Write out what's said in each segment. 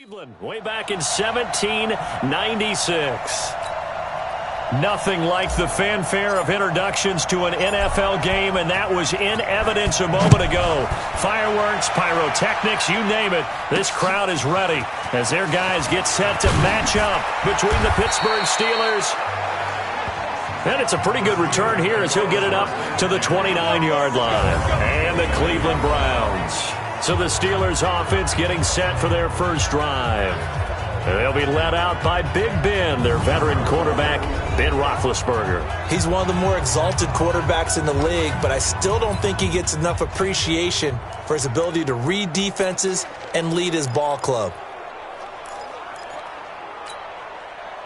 Way back in 1796. Nothing like the fanfare of introductions to an NFL game, and that was in evidence a moment ago. Fireworks, pyrotechnics, you name it. This crowd is ready as their guys get set to match up between the Pittsburgh Steelers. And it's a pretty good return here as he'll get it up to the 29-yard line. And the Cleveland Browns. So the Steelers offense getting set for their first drive. They'll be led out by Big Ben, their veteran quarterback, Ben Roethlisberger. He's one of the more exalted quarterbacks in the league, but I still don't think he gets enough appreciation for his ability to read defenses and lead his ball club.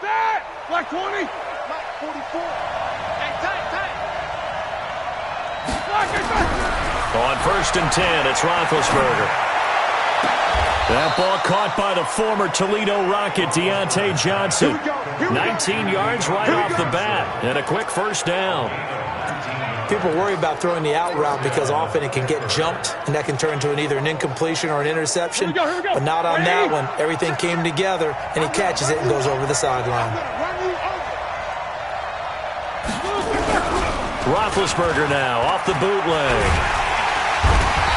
Black 20. Black 44. Hey, tight. On 1st and 10, it's Roethlisberger. That ball caught by the former Toledo Rocket, Deontay Johnson. 19 yards right off the bat, and a quick first down. People worry about throwing the out route because often it can get jumped, and that can turn into either an incompletion or an interception. But not on that one. Everything came together, and he catches it and goes over the sideline. Roethlisberger now off the bootleg.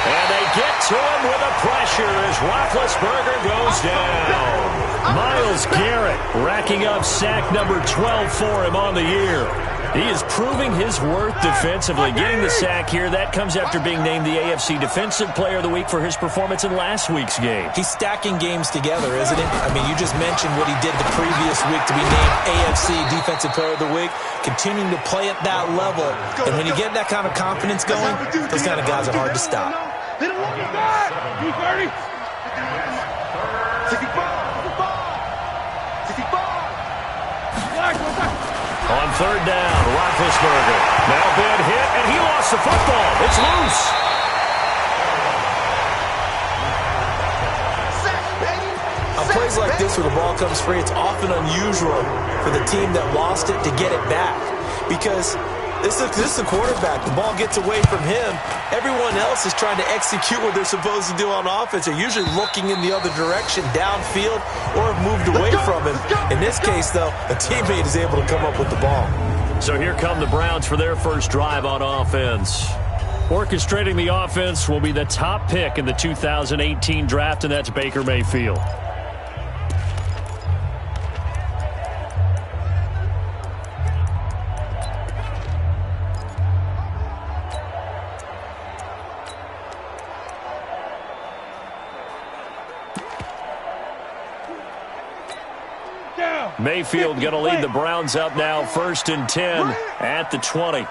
And they get to him with a pressure as Roethlisberger goes down. Myles Garrett racking up sack number 12 for him on the year. He is proving his worth defensively. Getting the sack here, that comes after being named the AFC Defensive Player of the Week for his performance in last week's game. He's stacking games together, isn't he? I mean, you just mentioned what he did the previous week to be named AFC Defensive Player of the Week. Continuing to play at that level. And when you get that kind of confidence going, those kind of guys are hard to stop. Hit him on the back. 30. 65. 65. On 3rd down, Roethlisberger. Now Ben hit, and he lost the football. It's loose. On plays like this where the ball comes free, it's often unusual for the team that lost it to get it back. Because this is a quarterback. The ball gets away from him. Everyone else is trying to execute what they're supposed to do on offense. They're usually looking in the other direction, downfield, or have moved away from him. In this case, though, a teammate is able to come up with the ball. So here come the Browns for their first drive on offense. Orchestrating the offense will be the top pick in the 2018 draft, and that's Baker Mayfield. Mayfield going to lead the Browns up now, 1st and 10 at the 20. And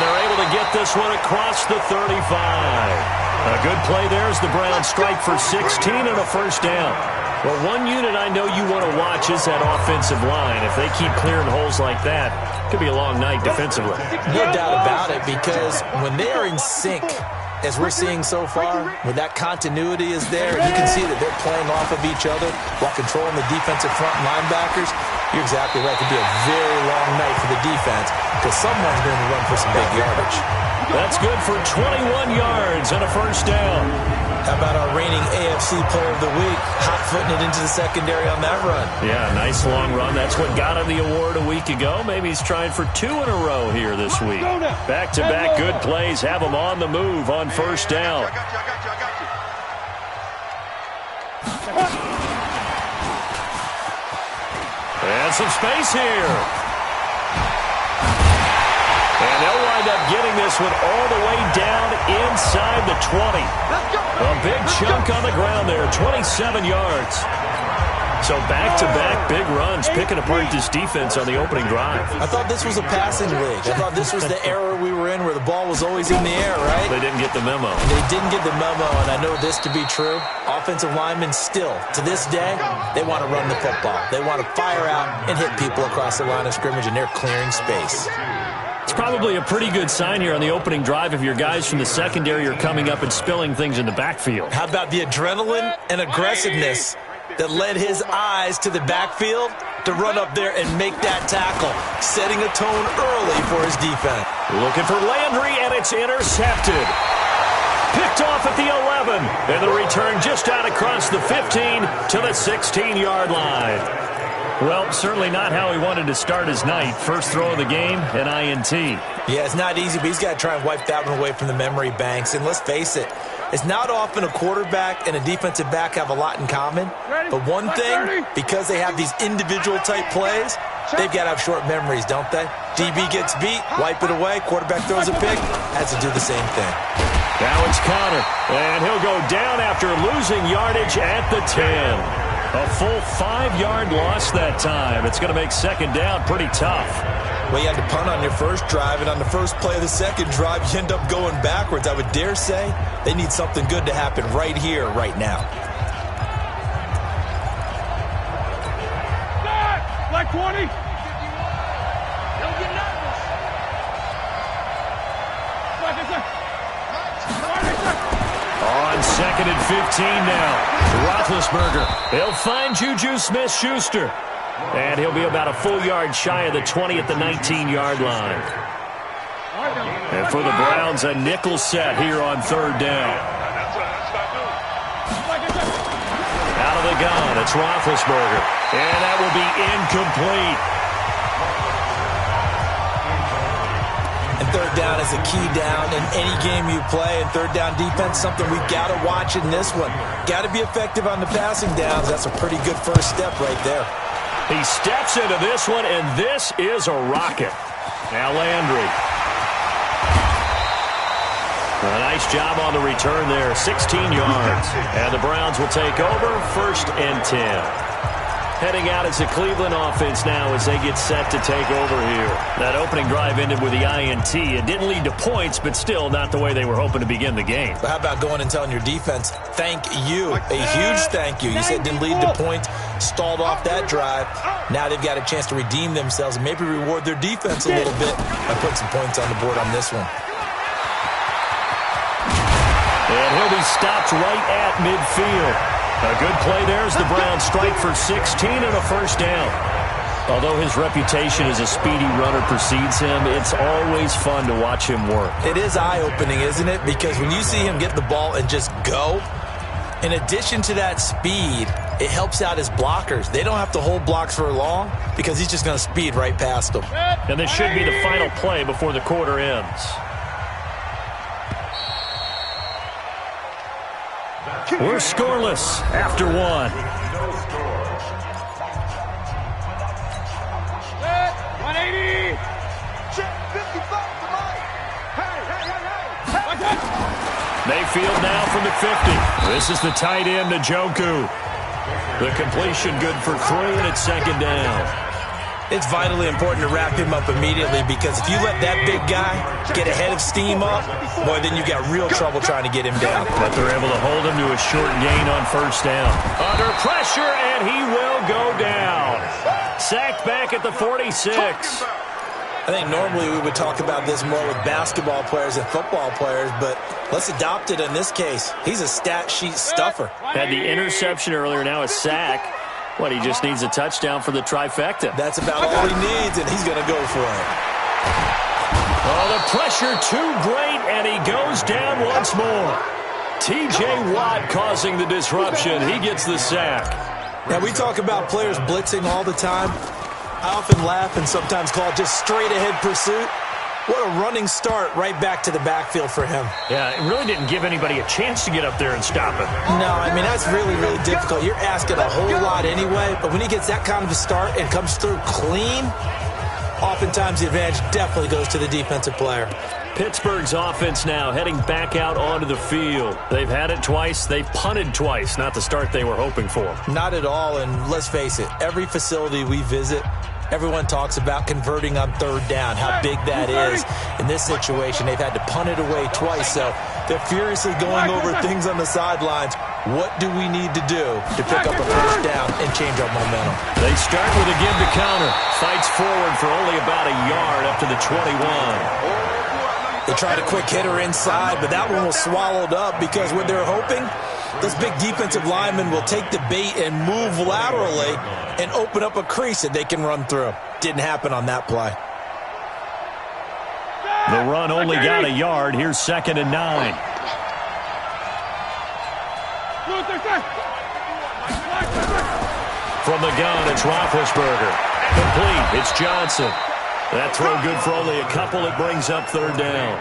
they're able to get this one across the 35. A good play there as the Browns strike for 16 and a first down. Well, one unit I know you want to watch is that offensive line. If they keep clearing holes like that, it could be a long night defensively. No doubt about it, because when they are in sync, as we're seeing so far, when that continuity is there, and you can see that they're playing off of each other while controlling the defensive front linebackers, you're exactly right. It could be a very long night for the defense because someone's going to run for some big yardage. That's good for 21 yards and a first down. How about our reigning AFC Player of the Week, hot-footing it into the secondary on that run? Yeah, nice long run. That's what got him the award a week ago. Maybe he's trying for 2 in a row here this week. Back-to-back good plays have him on the move on first down. And some space here. And they'll wind up getting this one all the way down inside the 20. A big chunk on the ground there, 27 yards. So back-to-back big runs, picking apart this defense on the opening drive. I thought this was a passing league. I thought this was the era we were in where the ball was always in the air, right? They didn't get the memo. They didn't get the memo, and I know this to be true. Offensive linemen still, to this day, they want to run the football. They want to fire out and hit people across the line of scrimmage, and they're clearing space. It's probably a pretty good sign here on the opening drive if your guys from the secondary are coming up and spilling things in the backfield. How about the adrenaline and aggressiveness that led his eyes to the backfield? to run up there and make that tackle, setting a tone early for his defense. Looking for Landry, and it's intercepted. Picked off at the 11, and the return just out across the 15 to the 16-yard line. Well, certainly not how he wanted to start his night. First throw of the game, an INT. Yeah, it's not easy, but he's got to try and wipe that one away from the memory banks. And let's face it, it's not often a quarterback and a defensive back have a lot in common. But one thing, because they have these individual-type plays, they've got to have short memories, don't they? DB gets beat, wipe it away, quarterback throws a pick, has to do the same thing. Now it's Connor, and he'll go down after losing yardage at the 10. A full 5-yard loss that time. It's going to make second down pretty tough. Well, you had to punt on your first drive, and on the first play of the second drive, you end up going backwards. I would dare say they need something good to happen right here, right now. Like 20. Don't get nervous. On second and 15 now. Roethlisberger. He'll find Juju Smith-Schuster. And he'll be about a full yard shy of the 20 at the 19-yard line. And for the Browns, a nickel set here on third down. Out of the gun, it's Roethlisberger. And that will be incomplete. And third down is a key down in any game you play. And third down defense, something we've got to watch in this one. Got to be effective on the passing downs. That's a pretty good first step right there. He steps into this one, and this is a rocket. Now Landry. A nice job on the return there, 16 yards. And the Browns will take over, 1st and 10. Heading out as the Cleveland offense now as they get set to take over here. That opening drive ended with the INT. It didn't lead to points, but still not the way they were hoping to begin the game. But how about going and telling your defense, thank you, a huge thank you. You said it didn't lead to points, stalled off that drive. Now they've got a chance to redeem themselves and maybe reward their defense a little bit by putting some points on the board on this one. And he'll be stopped right at midfield. A good play there as the Browns strike for 16 and a first down. Although his reputation as a speedy runner precedes him, it's always fun to watch him work. It is eye-opening, isn't it? Because when you see him get the ball and just go, in addition to that speed, it helps out his blockers. They don't have to hold blocks for long because he's just going to speed right past them. And this should be the final play before the quarter ends. We're scoreless after one. 180. Mayfield now from the 50. This is the tight end, Njoku. The completion good for 3, and it's second down. It's vitally important to wrap him up immediately because if you let that big guy get a head of steam up, boy, then you've got real trouble trying to get him down. But they're able to hold him to a short gain on first down. Under pressure, and he will go down. Sacked back at the 46. I think normally we would talk about this more with basketball players and football players, but let's adopt it in this case. He's a stat sheet stuffer. Had the interception earlier, now a sack. What, he just needs a touchdown for the trifecta. That's about all he needs, and he's going to go for it. Oh, the pressure too great, and he goes down once more. T.J. Watt causing the disruption. He gets the sack. Now, we talk about players blitzing all the time. I often laugh and sometimes call it just straight-ahead pursuit. What a running start right back to the backfield for him. Yeah, it really didn't give anybody a chance to get up there and stop him. No, I mean, that's really, really difficult. You're asking a whole lot anyway, but when he gets that kind of a start and comes through clean, oftentimes the advantage definitely goes to the defensive player. Pittsburgh's offense now heading back out onto the field. They've had it twice. They've punted twice. Not the start they were hoping for. Not at all, and let's face it, every facility we visit, everyone talks about converting on third down, how big that is. In this situation, they've had to punt it away twice, so they're furiously going over things on the sidelines. What do we need to do to pick up a first down and change our momentum? They start with a give to counter. Fights forward for only about a yard up to the 21. They tried a quick hitter inside, but that one was swallowed up because what they're hoping, those big defensive linemen will take the bait and move laterally and open up a crease that they can run through. Didn't happen on that play. The run only got a yard. Here's 2nd and 9. From the gun, it's Roethlisberger. Complete. It's Johnson. That throw good for only a couple. It brings up 3rd down.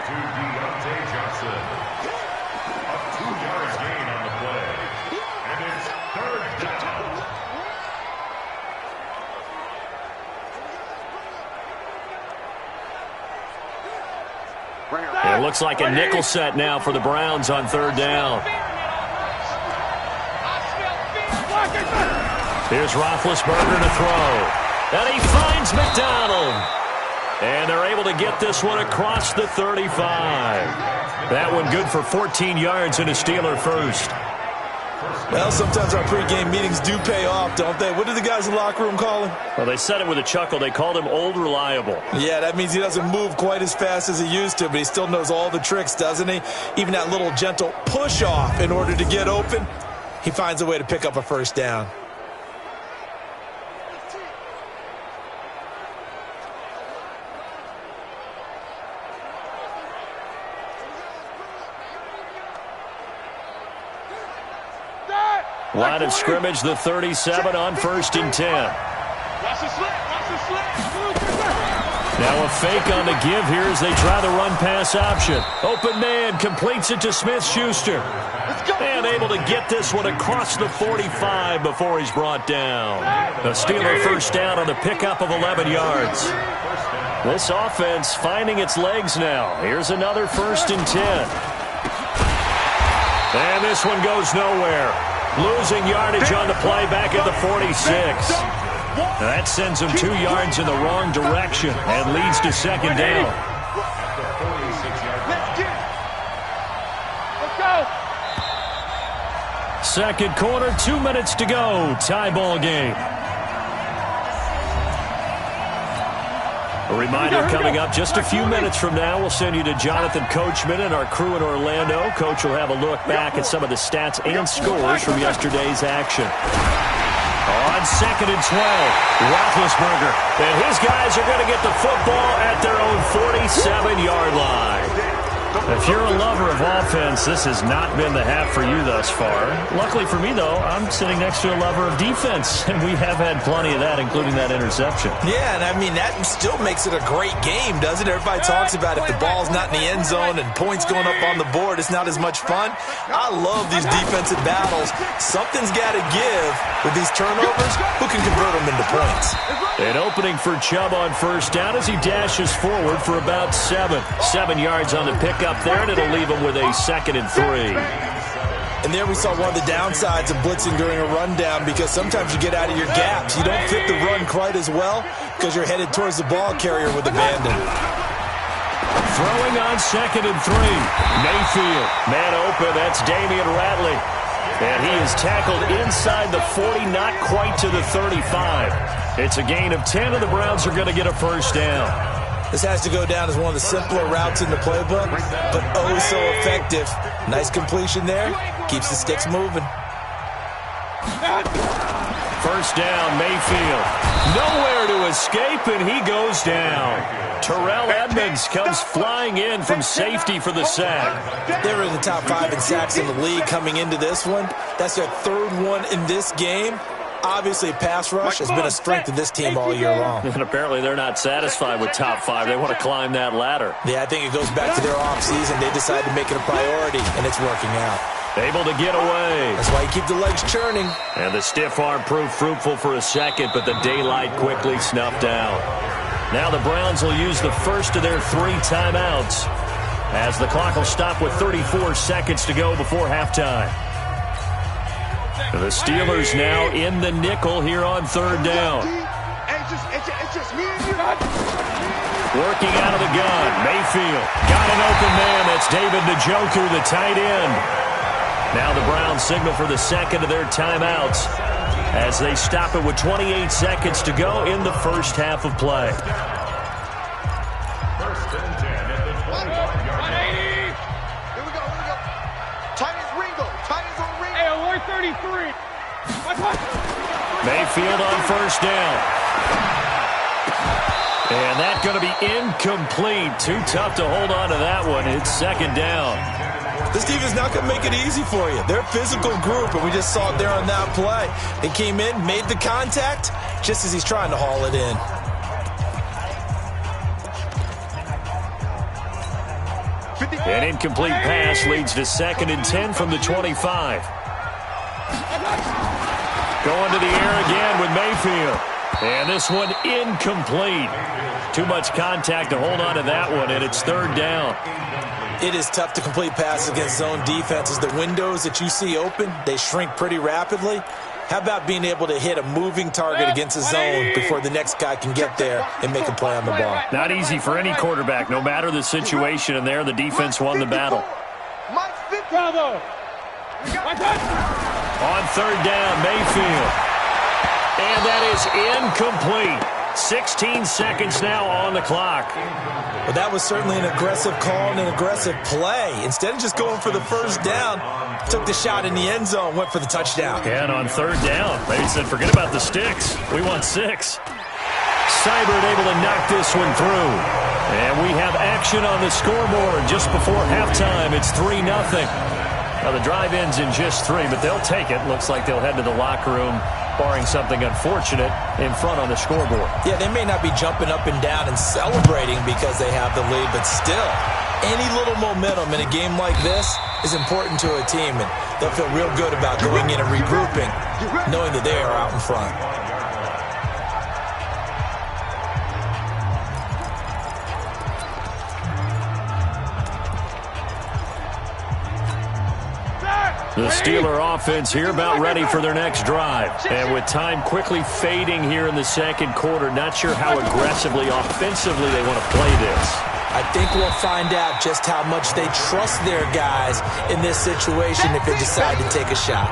It looks like a nickel set now for the Browns on 3rd down. Here's Roethlisberger to throw. And he finds McDonald. And they're able to get this one across the 35. That one good for 14 yards and a Steeler first. Well, sometimes our pregame meetings do pay off, don't they? What did the guys in the locker room call him? Well, they said it with a chuckle. They called him Old Reliable. Yeah, that means he doesn't move quite as fast as he used to, but he still knows all the tricks, doesn't he? Even that little gentle push-off in order to get open, he finds a way to pick up a 1st down. Line of scrimmage, the 37 on 1st and 10. Now a fake on the give here as they try the run-pass option. Open man completes it to Smith-Schuster. And able to get this one across the 45 before he's brought down. The Steeler 1st down on the pickup of 11 yards. This offense finding its legs now. Here's another 1st and 10. And this one goes nowhere. Losing yardage on the play back at the 46. That sends him 2 yards in the wrong direction and leads to 2nd down. Second quarter, 2 minutes to go. Tie ball game. A reminder coming up just a few minutes from now, we'll send you to Jonathan Coachman and our crew in Orlando. Coach will have a look back at some of the stats and scores from yesterday's action. On 2nd and 12, Roethlisberger. And his guys are going to get the football at their own 47-yard line. If you're a lover of offense, this has not been the half for you thus far. Luckily for me, though, I'm sitting next to a lover of defense, and we have had plenty of that, including that interception. Yeah, and I mean, that still makes it a great game, doesn't it? Everybody talks about if the ball's not in the end zone and points going up on the board, it's not as much fun. I love these defensive battles. Something's got to give with these turnovers. Who can convert them into points? An opening for Chubb on 1st down as he dashes forward for about 7 yards on the pickup there, and it'll leave him with a 2nd and 3. And there we saw one of the downsides of blitzing during a rundown, because sometimes you get out of your gaps. You don't fit the run quite as well because you're headed towards the ball carrier with abandon. Throwing on 2nd and 3. Mayfield, man open, that's Damian Ratley. And he is tackled inside the 40, not quite to the 35. It's a gain of 10, and the Browns are going to get a 1st down. This has to go down as one of the simpler routes in the playbook, but oh so effective. Nice completion there. Keeps the sticks moving. 1st down, Mayfield. Nowhere to escape, and he goes down. Terrell Edmonds comes flying in from safety for the sack. They were in the top 5 in sacks in the league coming into this one. That's their 3rd one in this game. Obviously, pass rush has been a strength of this team all year long. And apparently they're not satisfied with top 5. They want to climb that ladder. Yeah, I think it goes back to their offseason. They decided to make it a priority, and it's working out. Able to get away. That's why you keep the legs churning. And the stiff arm proved fruitful for a second, but the daylight quickly snuffed out. Now the Browns will use the first of their 3 timeouts, as the clock will stop with 34 seconds to go before halftime. The Steelers now in the nickel here on 3rd down. Working out of the gun, Mayfield got an open man. That's David Njoku, the tight end. Now the Browns signal for the 2nd of their timeouts as they stop it with 28 seconds to go in the first half of play. 83. Mayfield on first down. And that's going to be incomplete. Too tough to hold on to that one. It's second down. This defense not going to make it easy for you. They're a physical group, and we just saw it there on that play. They came in, made the contact, just as he's trying to haul it in. An incomplete pass leads to 2nd and 10 from the 25. Going to the air again with Mayfield. And this one incomplete. Too much contact to hold on to that one, and it's 3rd down. It is tough to complete passes against zone defenses. The windows that you see open, they shrink pretty rapidly. How about being able to hit a moving target against a zone before the next guy can get there and make a play on the ball? Not easy for any quarterback, no matter the situation, and there the defense won the battle. Bravo. On 3rd down, Mayfield. And that is incomplete. 16 seconds now on the clock. Well, that was certainly an aggressive call and an aggressive play. Instead of just going for the first down, took the shot in the end zone, went for the touchdown. And on 3rd down, they said, forget about the sticks. We want 6. Seibert able to knock this one through. And we have action on the scoreboard just before halftime. It's 3-0. Now, the drive ends in just 3, but they'll take it. Looks like they'll head to the locker room, barring something unfortunate, in front on the scoreboard. Yeah, they may not be jumping up and down and celebrating because they have the lead, but still, any little momentum in a game like this is important to a team, and they'll feel real good about going in and regrouping, knowing that they are out in front. The Steeler offense here about ready for their next drive. And with time quickly fading here in the second quarter, not sure how aggressively, offensively they want to play this. I think we'll find out just how much they trust their guys in this situation if they decide to take a shot.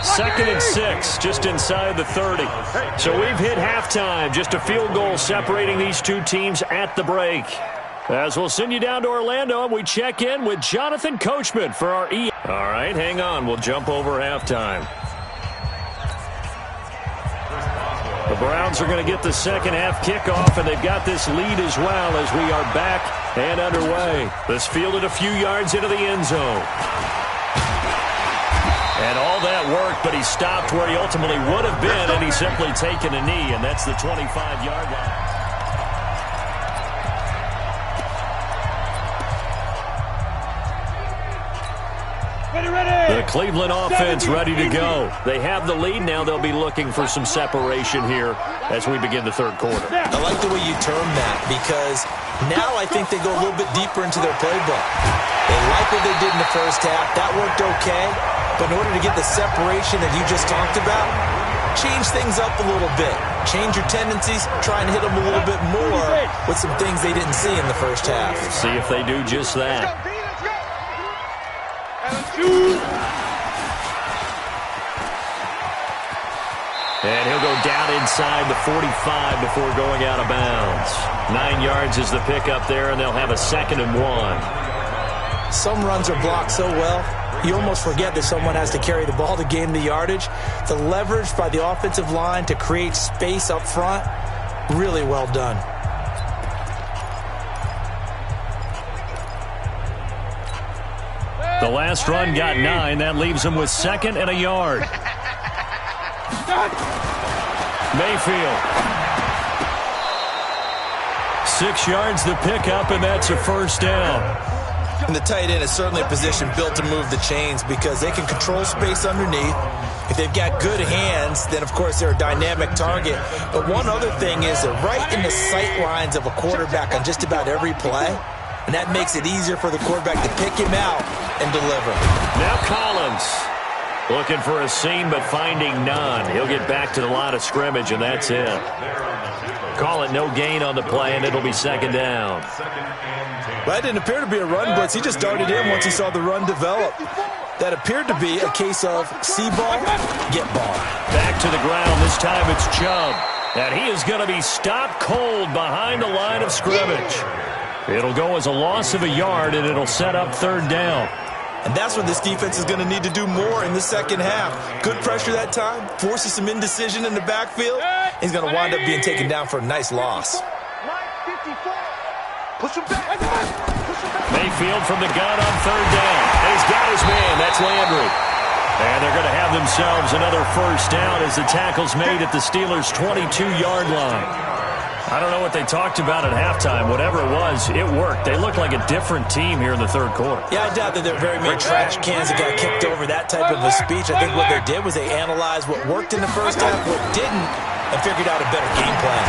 2nd and 6, just inside the 30. So we've hit halftime. Just a field goal separating these two teams at the break. As we'll send you down to Orlando, and we check in with Jonathan Coachman for our All right, hang on. We'll jump over halftime. The Browns are going to get the second half kickoff, and they've got this lead as well as we are back and underway. This fielded a few yards into the end zone. And all that worked, but he stopped where he ultimately would have been, and he's simply taken a knee, and that's the 25-yard line. The Cleveland offense ready to go. They have the lead. Now they'll be looking for some separation here as we begin the third quarter. I like the way you term that because now I think they go a little bit deeper into their playbook. They like what they did in the first half. That worked okay. But in order to get the separation that you just talked about, change things up a little bit. Change your tendencies. Try and hit them a little bit more with some things they didn't see in the first half. See if they do just that. And he'll go down inside the 45 before going out of bounds. 9 yards is the pickup there, and they'll have a 2nd and 1. Some runs are blocked so well, you almost forget that someone has to carry the ball to gain the yardage. The leverage by the offensive line to create space up front, really well done. The last run got 9. That leaves him with 2nd and a yard. Mayfield. 6 yards the pickup, and that's a first down. And the tight end is certainly a position built to move the chains because they can control space underneath. If they've got good hands, then, of course, they're a dynamic target. But one other thing is they're right in the sight lines of a quarterback on just about every play. And that makes it easier for the quarterback to pick him out and deliver. Now Collins looking for a seam but finding none. He'll get back to the line of scrimmage, and that's it. Call it no gain on the play, and it'll be 2nd down. Well, that didn't appear to be a run blitz. He just darted in once he saw the run develop. That appeared to be a case of see ball, get ball. Back to the ground. This time it's Chubb. And he is going to be stopped cold behind the line of scrimmage. It'll go as a loss of a yard, and it'll set up 3rd down. And that's what this defense is going to need to do more in the second half. Good pressure that time, forces some indecision in the backfield. He's going to wind up being taken down for a nice loss. Push him back. Mayfield from the gun on third down. And he's got his man. That's Landry. And they're going to have themselves another first down as the tackle's made at the Steelers' 22-yard line. I don't know what they talked about at halftime. Whatever it was, it worked. They look like a different team here in the third quarter. Yeah, I doubt that there are very many trash cans that got kicked over that type of a speech. I think what they did was they analyzed what worked in the first half, what didn't, and figured out a better game plan.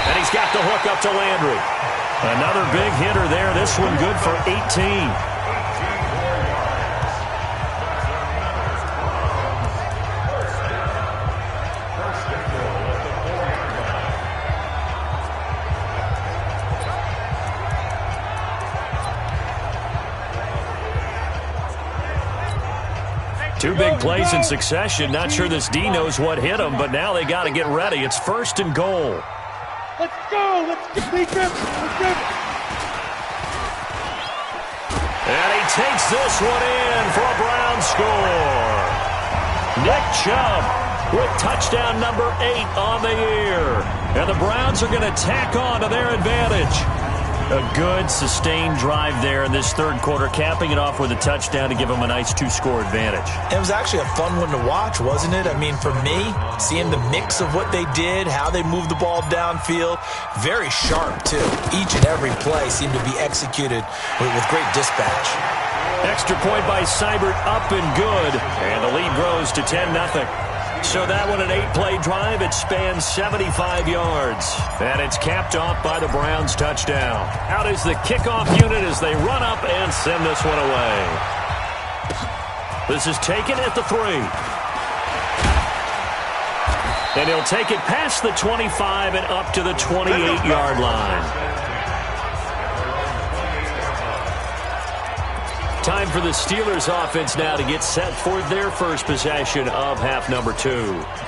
And he's got the hook up to Landry. Another big hitter there. This one good for 18. Two big plays in succession. Not sure this D knows what hit him, but now they got to get ready. It's first and goal. Let's go. Let's get defense. Let's go. And he takes this one in for a Brown score. Nick Chubb with touchdown number 8 on the year. And the Browns are going to tack on to their advantage. A good, sustained drive there in this third quarter, capping it off with a touchdown to give them a nice 2-score advantage. It was actually a fun one to watch, wasn't it? I mean, for me, seeing the mix of what they did, how they moved the ball downfield, very sharp, too. Each and every play seemed to be executed with great dispatch. Extra point by Seibert, up and good. And the lead grows to 10-0. So that one, an 8-play drive. It spans 75 yards. And it's capped off by the Browns' touchdown. Out is the kickoff unit as they run up and send this one away. This is taken at the 3. And he'll take it past the 25 and up to the 28-yard line. Time for the Steelers offense now to get set for their first possession of half number 2.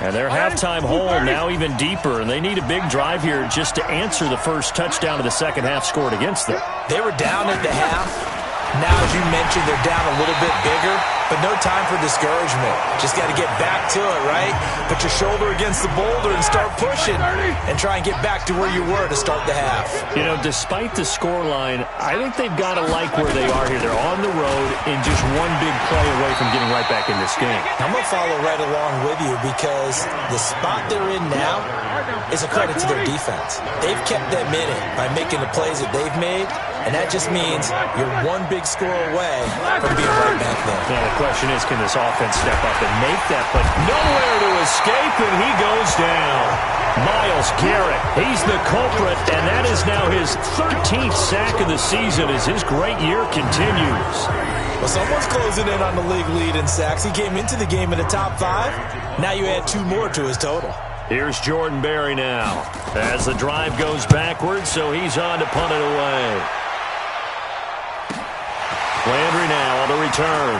And their halftime hole now even deeper, and they need a big drive here just to answer the first touchdown of the second half scored against them. They were down at the half. Now, as you mentioned, they're down a little bit bigger, but no time for discouragement. Just got to get back to it, right? Put your shoulder against the boulder and start pushing and try and get back to where you were to start the half. You know, despite the scoreline, I think they've got to like where they are here. They're on the road and just one big play away from getting right back in this game. I'm going to follow right along with you because the spot they're in now is a credit to their defense. They've kept them in it by making the plays that they've made, and that just means you're one big score away from being right back there. Now the question is, can this offense step up and make that play? Nowhere to escape, and he goes down. Myles Garrett, he's the culprit, and that is now his 13th sack of the season as his great year continues. Well, someone's closing in on the league lead in sacks. He came into the game in the top 5. Now you add 2 more to his total. Here's Jordan Berry now as the drive goes backwards, so he's on to punt it away. Landry now on the return.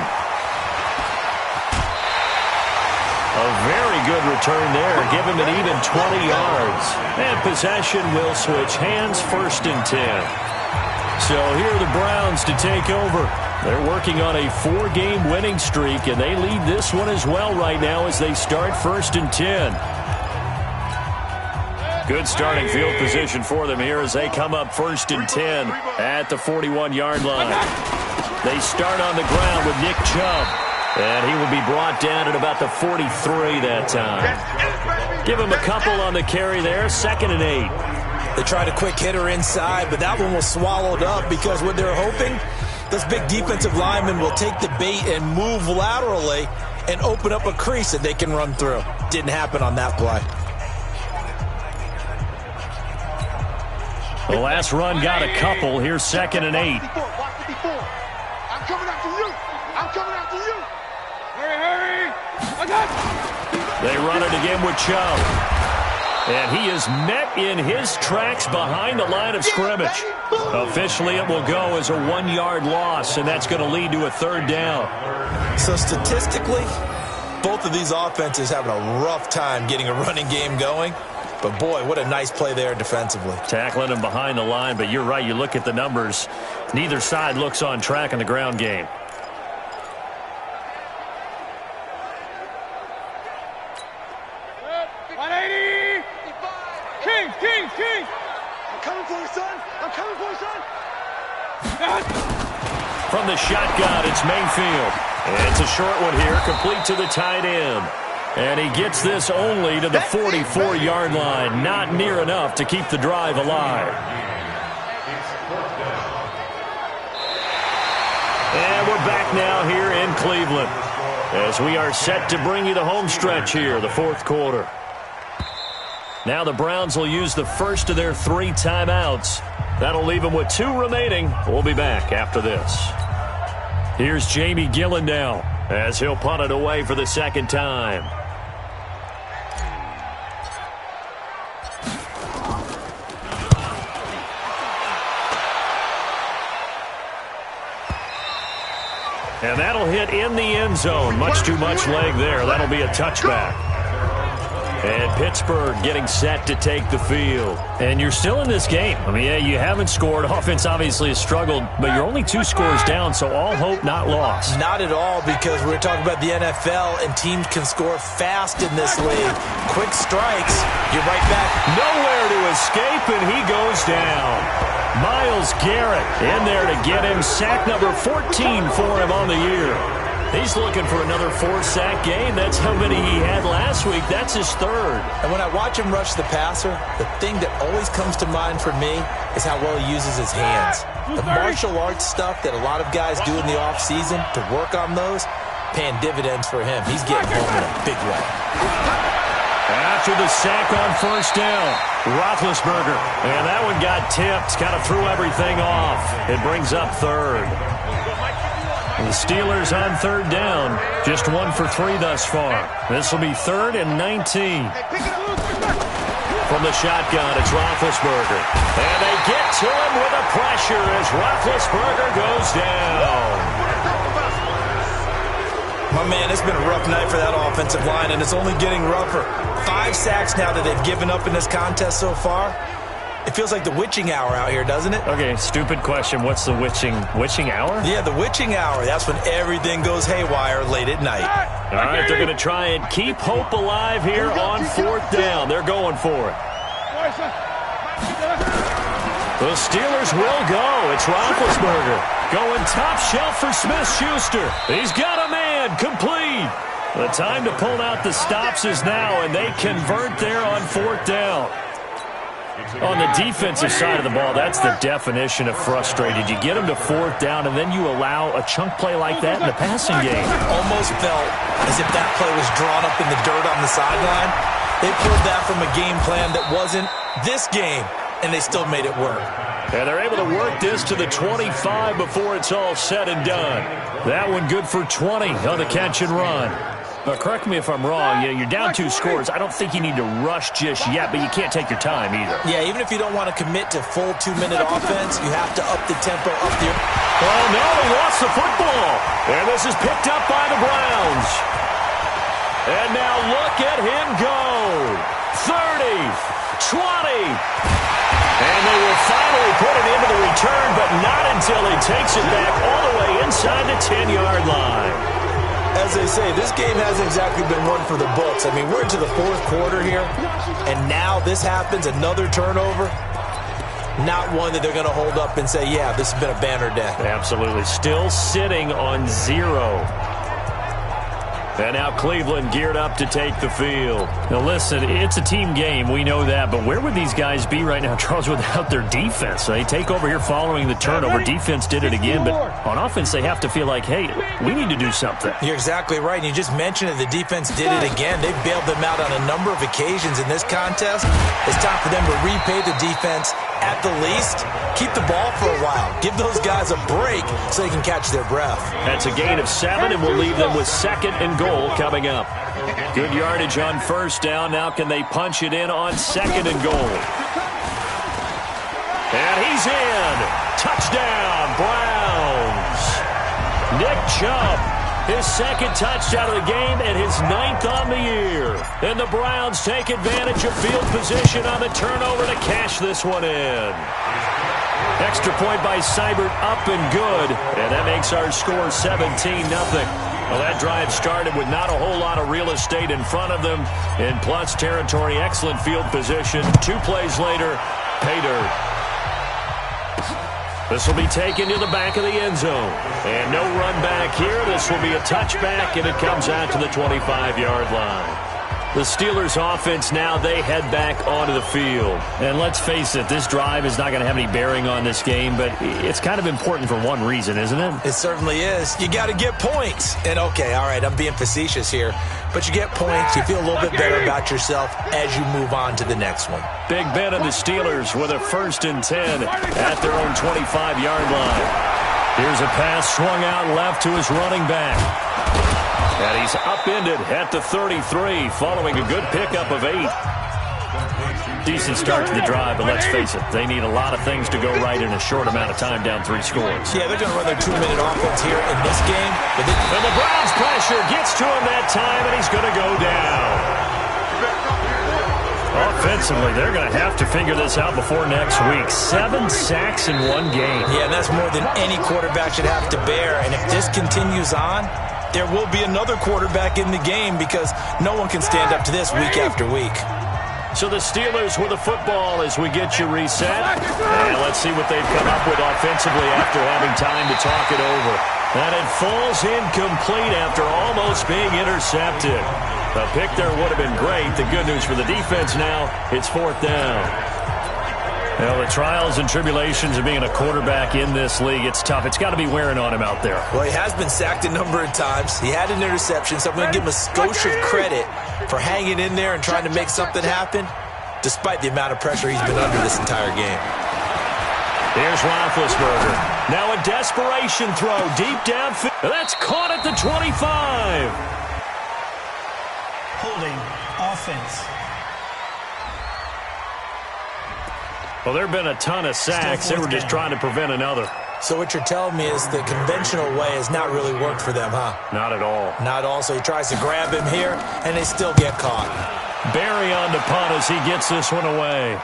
A very good return there. Give him an even 20 yards. And possession will switch hands, first and 10. So here are the Browns to take over. They're working on a 4-game winning streak, and they lead this one as well right now as they start first and 10. Good starting field position for them here as they come up first and 10 at the 41-yard line. They start on the ground with Nick Chubb, and he will be brought down at about the 43 that time. Give him a couple on the carry there, 2nd and 8. They tried a quick hitter inside, but that one was swallowed up because what they're hoping, those big defensive linemen will take the bait and move laterally and open up a crease that they can run through. Didn't happen on that play. The last run got a couple. Here's 2nd and 8. I'm coming after you. I'm coming after you. Hurry. I got it. They run it again with Chubb. And he is met in his tracks behind the line of scrimmage. Officially, it will go as a 1-yard loss, and that's going to lead to a 3rd down. So statistically, both of these offenses having a rough time getting a running game going. But, boy, what a nice play there defensively. Tackling him behind the line, but you're right. You look at the numbers. Neither side looks on track in the ground game. King! I'm coming for you, son. I'm coming for you, son. From the shotgun, it's Mayfield. And it's a short one here, complete to the tight end. And he gets this only to the 44-yard line. Not near enough to keep the drive alive. And we're back now here in Cleveland as we are set to bring you the home stretch here, the fourth quarter. Now the Browns will use the first of their 3 timeouts. That'll leave them with 2 remaining. We'll be back after this. Here's Jamie Gillen now as he'll punt it away for the second time. And that'll hit in the end zone. Much too much leg there. That'll be a touchback. And Pittsburgh getting set to take the field. And you're still in this game. I mean, yeah, you haven't scored. Offense obviously has struggled, but you're only 2 scores down, so all hope not lost. Not at all, because we're talking about the NFL, and teams can score fast in this league. Quick strikes, you're right back. Nowhere to escape, and he goes down. Myles Garrett in there to get him. Sack number 14 for him on the year. He's looking for another 4-sack game. That's how many he had last week. That's his 3rd. And when I watch him rush the passer, the thing that always comes to mind for me is how well he uses his hands. The martial arts stuff that a lot of guys do in the offseason to work on those, paying dividends for him. He's getting home in a big way. After the sack on first down, Roethlisberger. And that one got tipped. Kind of threw everything off. It brings up 3rd. The Steelers on 3rd down. Just 1 for 3 thus far. This will be 3rd and 19. From the shotgun, it's Roethlisberger. And they get to him with a pressure as Roethlisberger goes down. My man, it's been a rough night for that offensive line, and it's only getting rougher. 5 sacks now that they've given up in this contest so far. It feels like the witching hour out here, doesn't it? Okay, stupid question. What's the witching hour? Yeah, the witching hour. That's when everything goes haywire late at night. All right, they're going to try and keep hope alive here on 4th down. They're going for it. The Steelers will go. It's Roethlisberger going top shelf for Smith-Schuster. He's got a man complete. The time to pull out the stops is now, and they convert there on 4th down. On the defensive side of the ball, that's the definition of frustrated. You get them to 4th down, and then you allow a chunk play like that in the passing game. Almost felt as if that play was drawn up in the dirt on the sideline. They pulled that from a game plan that wasn't this game, and they still made it work. And they're able to work this to the 25 before it's all said and done. That one good for 20 on the catch and run. Correct me if I'm wrong. You're down 2 scores. I don't think you need to rush just yet, but you can't take your time either. Yeah, even if you don't want to commit to full 2-minute offense, you have to up the tempo, up the... Oh, no, he lost the football. And this is picked up by the Browns. And now look at him go. 30, 20. And they will finally put it into the return, but not until he takes it back all the way inside the 10-yard line. As they say, this game hasn't exactly been one for the books. I mean, we're into the 4th quarter here, and now this happens, another turnover. Not one that they're going to hold up and say, yeah, this has been a banner day. Absolutely. Still sitting on 0. And now Cleveland geared up to take the field. Now, listen, it's a team game. We know that. But where would these guys be right now, Charles, without their defense? They take over here following the turnover. Defense did it again. But on offense, they have to feel like, hey, we need to do something. You're exactly right. And you just mentioned it. The defense did it again. They bailed them out on a number of occasions in this contest. It's time for them to repay the defense at the least. Keep the ball for a while. Give those guys a break so they can catch their breath. That's a gain of 7, and we'll leave them with 2nd and goal coming up. Good yardage on 1st down. Now can they punch it in on 2nd and goal? And he's in. Touchdown, Browns. Nick Chubb, his 2nd touchdown of the game and his 9th on the year. And the Browns take advantage of field position on the turnover to cash this one in. Extra point by Seibert, up and good. And that makes our score 17-0. Well, that drive started with not a whole lot of real estate in front of them. In plus territory, excellent field position. 2 plays later, pay dirt. This will be taken to the back of the end zone. And no run back here. This will be a touchback, and it comes out to the 25-yard line. The Steelers' offense now, they head back onto the field. And let's face it, this drive is not going to have any bearing on this game, but it's kind of important for one reason, isn't it? It certainly is. You got to get points. And, okay, all right, I'm being facetious here, but you get points, you feel a little bit better about yourself as you move on to the next one. Big Ben and the Steelers with a 1st and 10 at their own 25-yard line. Here's a pass swung out left to his running back. And he's upended at the 33, following a good pickup of 8. Decent start to the drive, but let's face it, they need a lot of things to go right in a short amount of time down 3 scores. Yeah, they're going to run their 2-minute offense here in this game. And the Browns' pressure gets to him that time, and he's going to go down. Offensively, they're going to have to figure this out before next week. 7 sacks in 1 game. Yeah, and that's more than any quarterback should have to bear. And if this continues on, there will be another quarterback in the game because no one can stand up to this week after week. So the Steelers with the football as we get you reset. And let's see what they've come up with offensively after having time to talk it over. And it falls incomplete after almost being intercepted. The pick there would have been great. The good news for the defense now, it's 4th down. Well, the trials and tribulations of being a quarterback in this league, it's tough. It's got to be wearing on him out there. Well, he has been sacked a number of times. He had an interception, so I'm going to give him a skosh of credit for hanging in there and trying to make something happen, despite the amount of pressure he's been under this entire game. Here's Roethlisberger. Now a desperation throw deep downfield. That's caught at the 25. Holding offense. Well, there have been a ton of sacks. They were just trying to prevent another. So what you're telling me is the conventional way has not really worked for them, huh? Not at all. Not at all. So he tries to grab him here, and they still get caught. Barry on the punt as he gets this one away.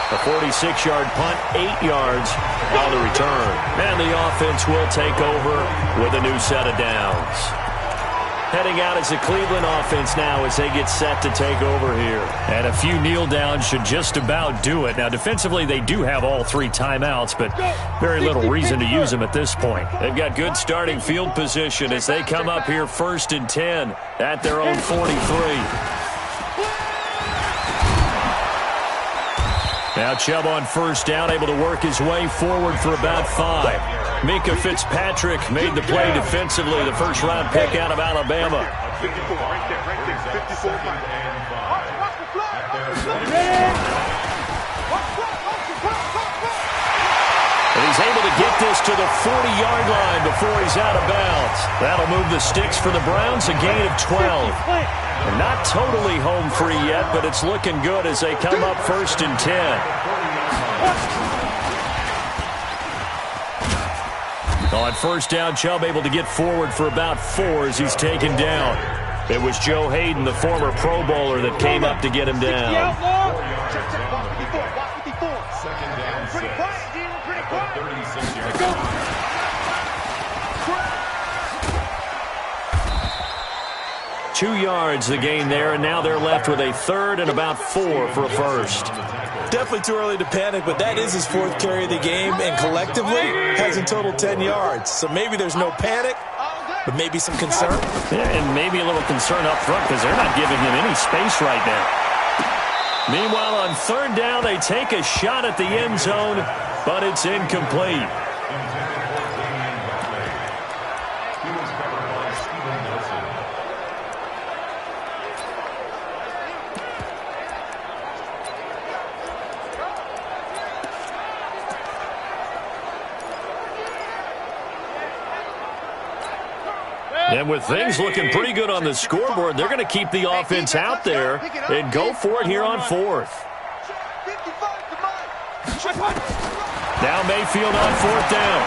A 46-yard punt, 8 yards on the return. And the offense will take over with a new set of downs. Heading out as the Cleveland offense now as they get set to take over here. And a few kneel downs should just about do it. Now, defensively, they do have all 3 timeouts, but very little reason to use them at this point. They've got good starting field position as they come up here 1st and 10 at their own 43. Now Chubb on 1st down, able to work his way forward for about 5. Minka Fitzpatrick made the play defensively, the first-round pick out of Alabama. 54, right there, 54. And he's able to get this to the 40-yard line before he's out of bounds. That'll move the sticks for the Browns, a gain of 12. And not totally home free yet, but it's looking good as they come up 1st and 10. On 1st down, Chubb able to get forward for about 4 as he's taken down. It was Joe Hayden, the former Pro Bowler, that came up to get him down. Pretty quiet, Jim. Pretty quiet. 36-yard. 2 yards the gain there, and now they're left with a 3rd and about 4 for a first. Definitely too early to panic, but that is his 4th carry of the game, and collectively has in total 10 yards. So maybe there's no panic, but maybe some concern. Yeah, and maybe a little concern up front because they're not giving him any space right now. Meanwhile, on 3rd down, they take a shot at the end zone, but it's incomplete. And with things looking pretty good on the scoreboard, they're going to keep the offense out there and go for it here on 4th. Now Mayfield on 4th down.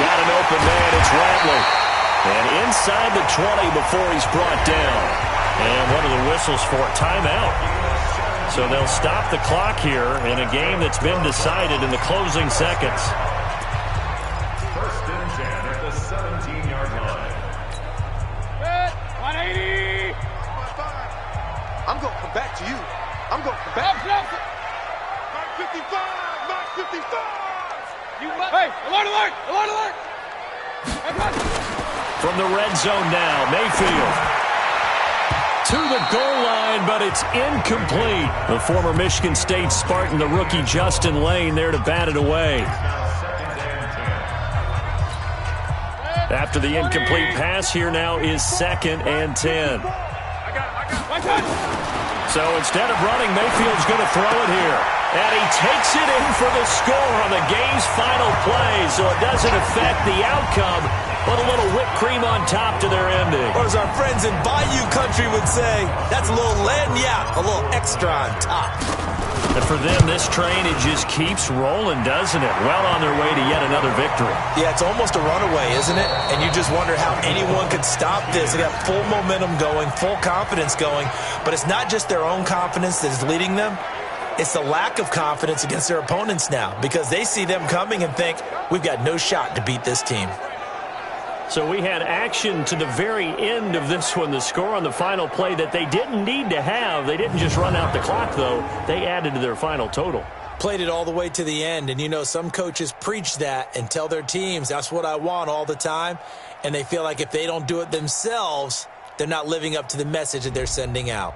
Got an open man. It's Rattler. And inside the 20 before he's brought down. And one of the whistles for a timeout. So they'll stop the clock here in a game that's been decided in the closing seconds. I'm going to come back to you. I'm going to come back. Mark 55! Mark 55! Hey, alert! Alert! From the red zone now, Mayfield to the goal line, but it's incomplete. The former Michigan State Spartan, the rookie Justin Lane, there to bat it away. After the incomplete pass, here now is 2nd and 10. So instead of running, Mayfield's going to throw it here. And he takes it in for the score on the game's final play, so it doesn't affect the outcome, but a little whipped cream on top to their ending. Or as our friends in Bayou Country would say, that's a little lagniappe, a little extra on top. And for them, this train, it just keeps rolling, doesn't it? Well on their way to yet another victory. Yeah, it's almost a runaway, isn't it? And you just wonder how anyone could stop this. They got full momentum going, full confidence going, but it's not just their own confidence that is leading them. It's the lack of confidence against their opponents now because they see them coming and think, we've got no shot to beat this team. So we had action to the very end of this one, the score on the final play that they didn't need to have. They didn't just run out the clock, though. They added to their final total. Played it all the way to the end, and you know some coaches preach that and tell their teams, that's what I want all the time, and they feel like if they don't do it themselves, they're not living up to the message that they're sending out.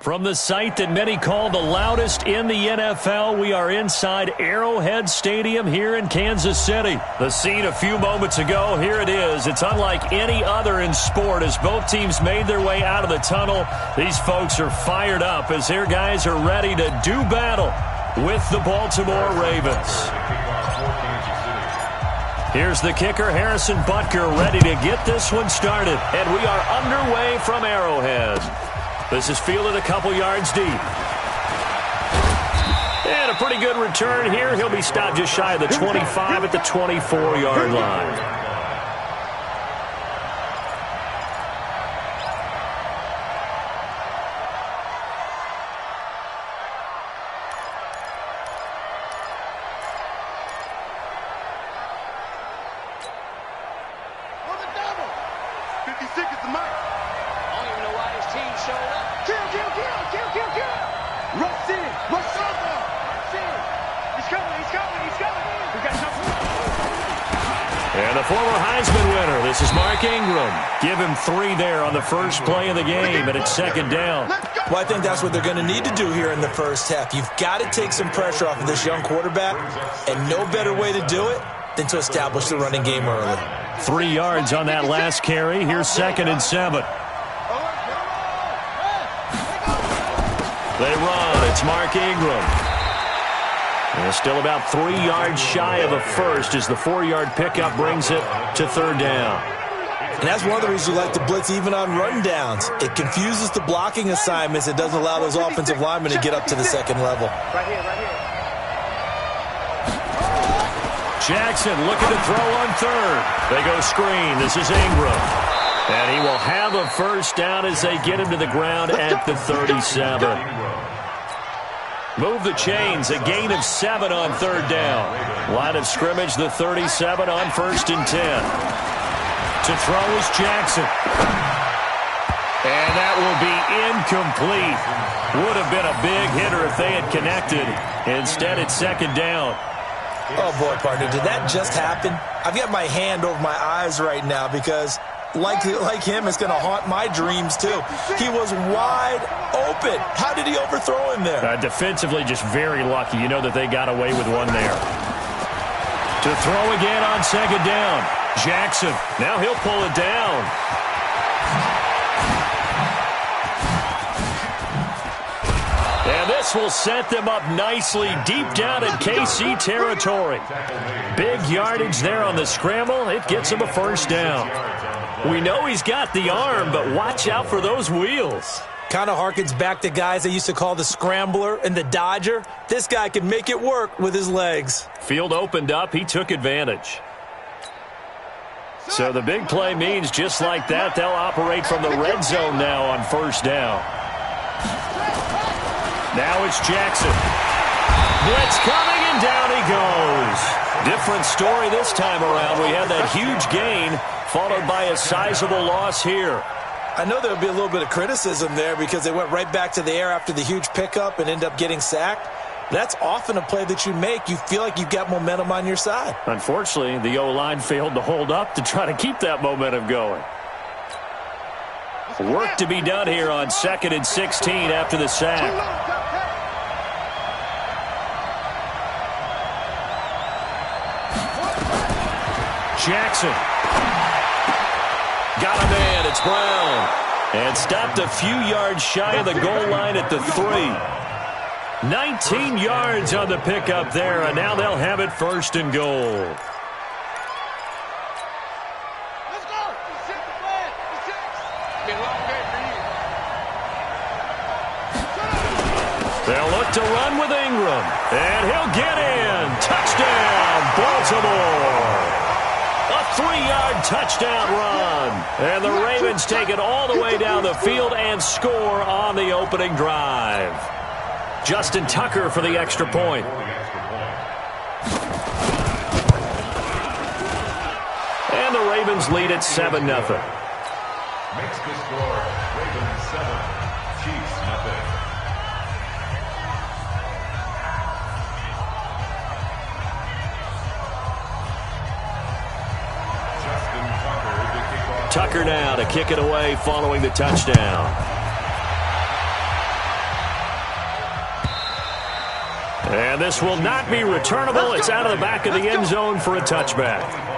From the site that many call the loudest in the NFL, we are inside Arrowhead Stadium here in Kansas City. The scene a few moments ago, here it is. It's unlike any other in sport as both teams made their way out of the tunnel. These folks are fired up as their guys are ready to do battle with the Baltimore Ravens. Here's the kicker, Harrison Butker, ready to get this one started. And we are underway from Arrowhead. This is fielded a couple yards deep. And a pretty good return here. He'll be stopped just shy of the 25 at the 24-yard line. Give him 3 there on the first play of the game, and it's second down. Well, I think that's what they're going to need to do here in the first half. You've got to take some pressure off of this young quarterback, and no better way to do it than to establish the running game early. 3 yards on that last carry. Here's 2nd and 7. They run. It's Mark Ingram. And still about 3 yards shy of a first as the 4-yard pickup brings it to third down. And that's one of the reasons you like to blitz even on run downs. It confuses the blocking assignments. It doesn't allow those offensive linemen to get up to the second level. Right here. Jackson looking to throw on third. They go screen. This is Ingram. And he will have a first down as they get him to the ground at the 37. Move the chains. A gain of 7 on third down. Line of scrimmage, the 37 on 1st and 10. To throw is Jackson. And that will be incomplete. Would have been a big hitter if they had connected. Instead, it's second down. Oh, boy, partner, did that just happen? I've got my hand over my eyes right now because, like him, it's going to haunt my dreams, too. He was wide open. How did he overthrow him there? Defensively, just very lucky. You know that they got away with one there. To throw again on second down. Jackson, now he'll pull it down. And this will set them up nicely deep down in KC territory. Big yardage there on the scramble. It gets him a first down. We know he's got the arm, but watch out for those wheels. Kind of harkens back to guys they used to call the scrambler and the dodger. This guy can make it work with his legs. Field opened up. He took advantage. So the big play means just like that, they'll operate from the red zone now on first down. Now it's Jackson. Blitz coming, and down he goes. Different story this time around. We had that huge gain followed by a sizable loss here. I know there'll be a little bit of criticism there because they went right back to the air after the huge pickup and end up getting sacked. That's often a play that you make. You feel like you've got momentum on your side. Unfortunately, the O-line failed to hold up to try to keep that momentum going. Work to be done here on 2nd and 16 after the sack. Jackson. Got a man. It's Brown. And stopped a few yards shy of the goal line at the 3. 19 yards on the pickup there, and now they'll have it 1st and goal. Let's go. Set the flag. Been a long day for you. They'll look to run with Ingram, and he'll get in. Touchdown, Baltimore. A 3-yard touchdown run. And the Ravens take it all the way down the field and score on the opening drive. Justin Tucker for the extra point. And the Ravens lead at 7-0. Makes the score Ravens 7, Chiefs nothing. Tucker now to kick it away following the touchdown. And this will not be returnable. It's out of the back of the end zone for a touchback.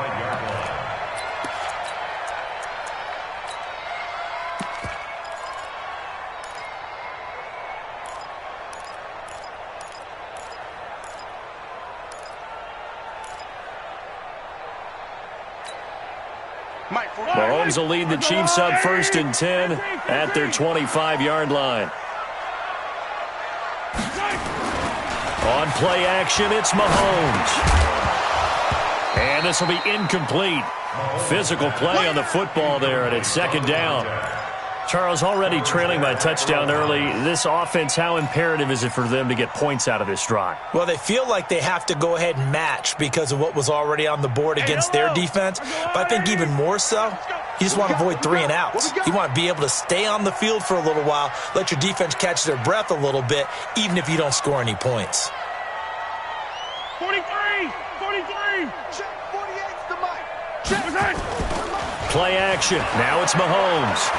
Mahomes will lead the Chiefs up 1st and 10 at their 25-yard line. On play action, it's Mahomes. And this will be incomplete. Physical play on the football there, and it's 2nd down. Charles, already trailing by a touchdown early. This offense, how imperative is it for them to get points out of this drive? Well, they feel like they have to go ahead and match because of what was already on the board against their defense. But I think even more so, you just want to avoid 3 and outs. You want to be able to stay on the field for a little while, let your defense catch their breath a little bit, even if you don't score any points. 43! Check 48's the mic. Check. Play action. Now it's Mahomes.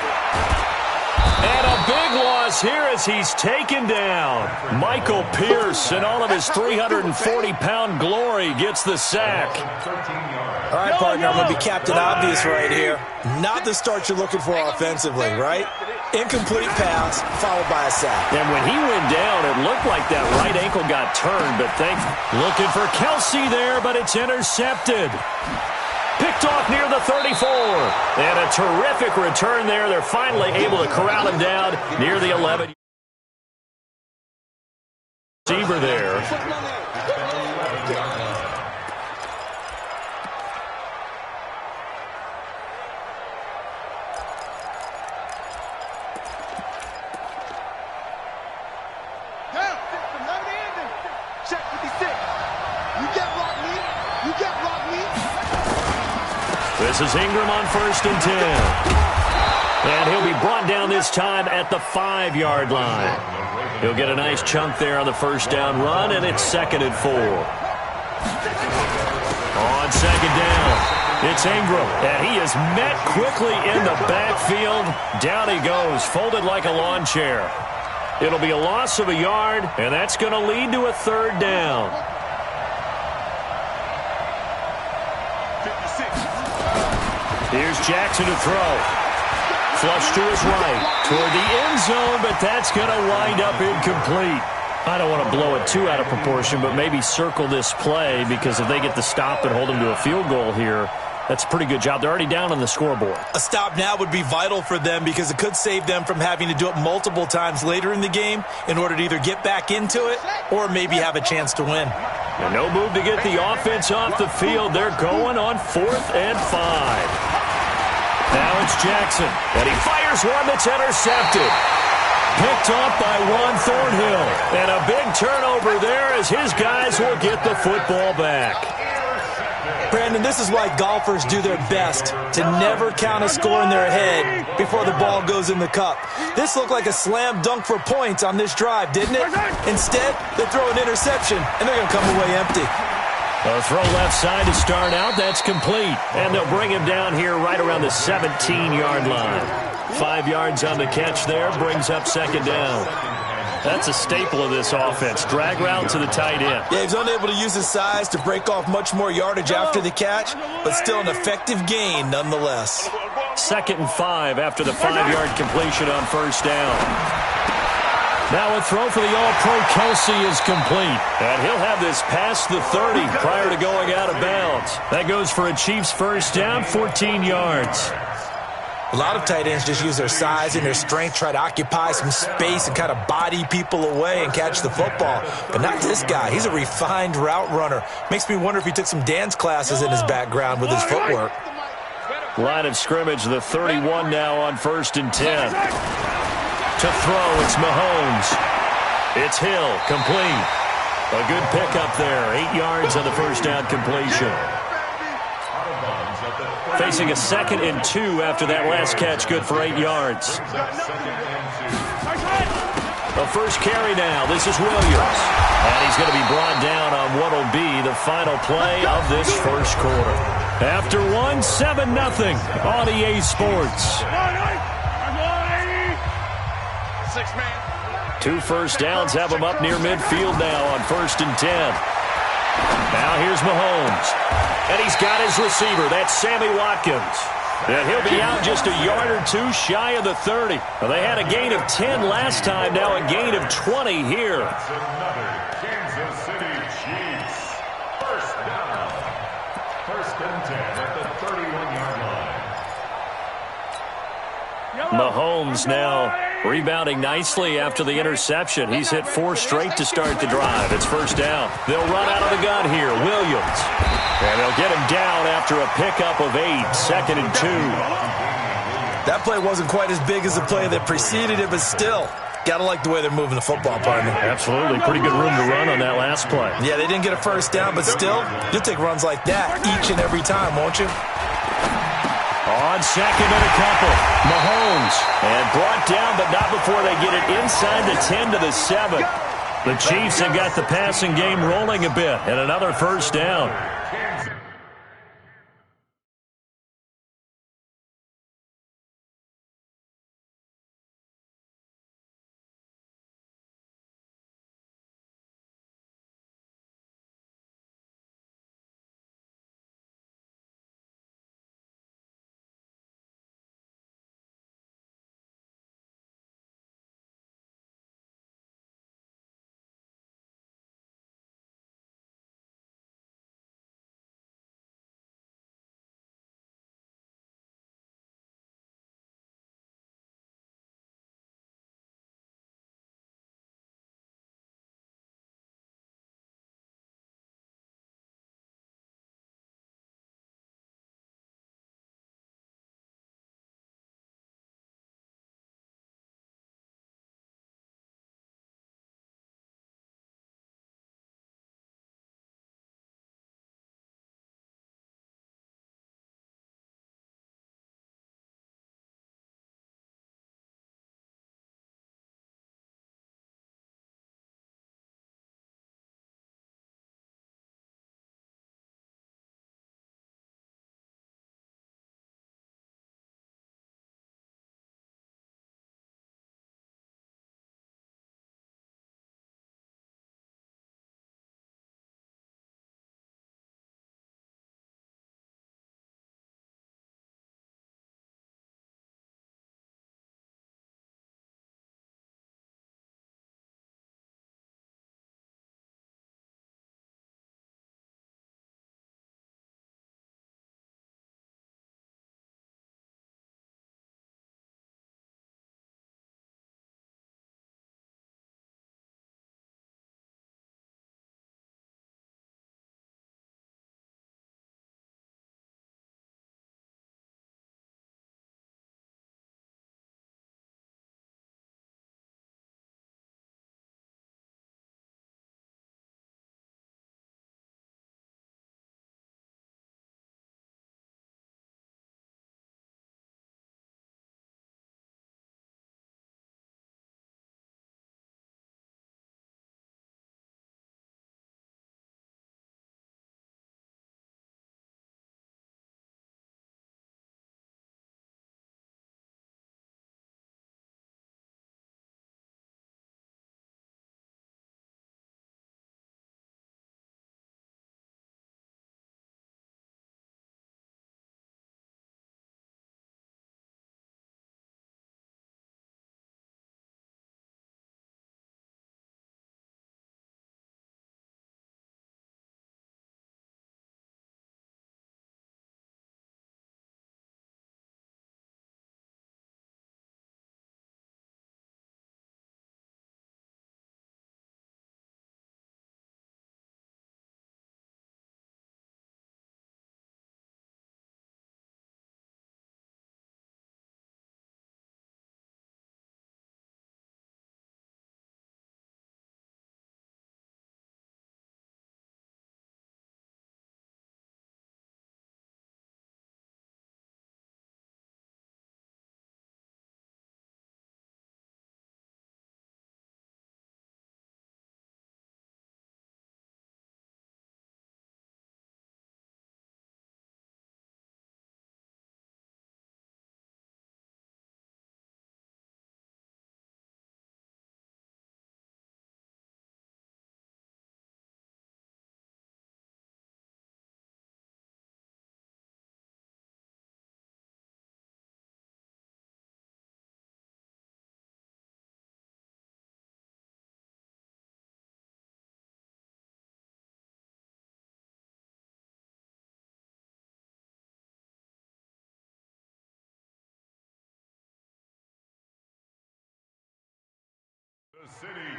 And a big loss here as he's taken down. Michael Pierce, in all of his 340-pound glory, gets the sack. All right, partner, I'm going to be Captain Obvious right here. Not the start you're looking for offensively, right? Incomplete pass, followed by a sack. And when he went down, it looked like that right ankle got turned, but looking for Kelsey there, but it's intercepted. Picked off near the 34. And a terrific return there. They're finally able to corral him down near the 11. Receiver there. Check 56. You get block me. This is Ingram on 1st and 10. And he'll be brought down this time at the 5-yard line. He'll get a nice chunk there on the 1st down run, and it's 2nd and 4. On 2nd down, it's Ingram, and he is met quickly in the backfield. Down he goes, folded like a lawn chair. It'll be a loss of a yard, and that's going to lead to a 3rd down. Here's Jackson to throw. Flush to his right. Toward the end zone, but that's going to wind up incomplete. I don't want to blow it too out of proportion, but maybe circle this play because if they get the stop and hold them to a field goal here, that's a pretty good job. They're already down on the scoreboard. A stop now would be vital for them because it could save them from having to do it multiple times later in the game in order to either get back into it or maybe have a chance to win. And no move to get the offense off the field. They're going on 4th and 5. Now it's Jackson, and he fires one that's intercepted. Picked off by Juan Thornhill. And a big turnover there as his guys will get the football back. Brandon, this is why golfers do their best to never count a score in their head before the ball goes in the cup. This looked like a slam dunk for points on this drive, didn't it? Instead, they throw an interception, and they're going to come away empty. A throw left side to start out. That's complete. And they'll bring him down here right around the 17-yard line. 5 yards on the catch there. Brings up 2nd down. That's a staple of this offense. Drag route to the tight end. Yeah, he's unable to use his size to break off much more yardage after the catch, but still an effective gain nonetheless. 2nd and 5 after the 5-yard completion on 1st down. Now a throw for the All-Pro Kelsey is complete. And he'll have this past the 30 prior to going out of bounds. That goes for a Chiefs 1st down, 14 yards. A lot of tight ends just use their size and their strength, try to occupy some space and kind of body people away and catch the football. But not this guy. He's a refined route runner. Makes me wonder if he took some dance classes in his background with his footwork. Line of scrimmage, the 31 now on 1st and 10. To throw, it's Mahomes. It's Hill, complete. A good pickup there, 8 yards on the 1st down completion. Facing a 2nd and 2 after that last catch, good for 8 yards. The first carry now, this is Williams. And he's going to be brought down on what will be the final play of this 1st quarter. After 7-0 on EA Sports. 6 man. 2 first downs have him up near midfield now on 1st and 10. Now here's Mahomes. And he's got his receiver. That's Sammy Watkins. And he'll be out just a yard or two shy of the 30. Well, they had a gain of 10 last time, now a gain of 20 here. That's another Kansas City Chiefs. First down. 1st and 10 at the 31-yard line. Mahomes now rebounding nicely after the interception. He's hit 4 straight to start the drive. It's 1st down. They'll run out of the gun here. Williams. And they'll get him down after a pickup of 8. 2nd and 2. That play wasn't quite as big as the play that preceded it, but still, gotta like the way they're moving the football, partner. Absolutely. Pretty good room to run on that last play. Yeah, they didn't get a 1st down, but still, you'll take runs like that each and every time, won't you? On 2nd and a couple. Mahomes. And brought down, but not before they get it inside the 10 to the 7. The Chiefs have got the passing game rolling a bit, and another 1st down.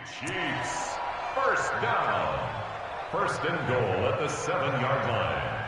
Chiefs. First down. First and goal at the 7-yard line.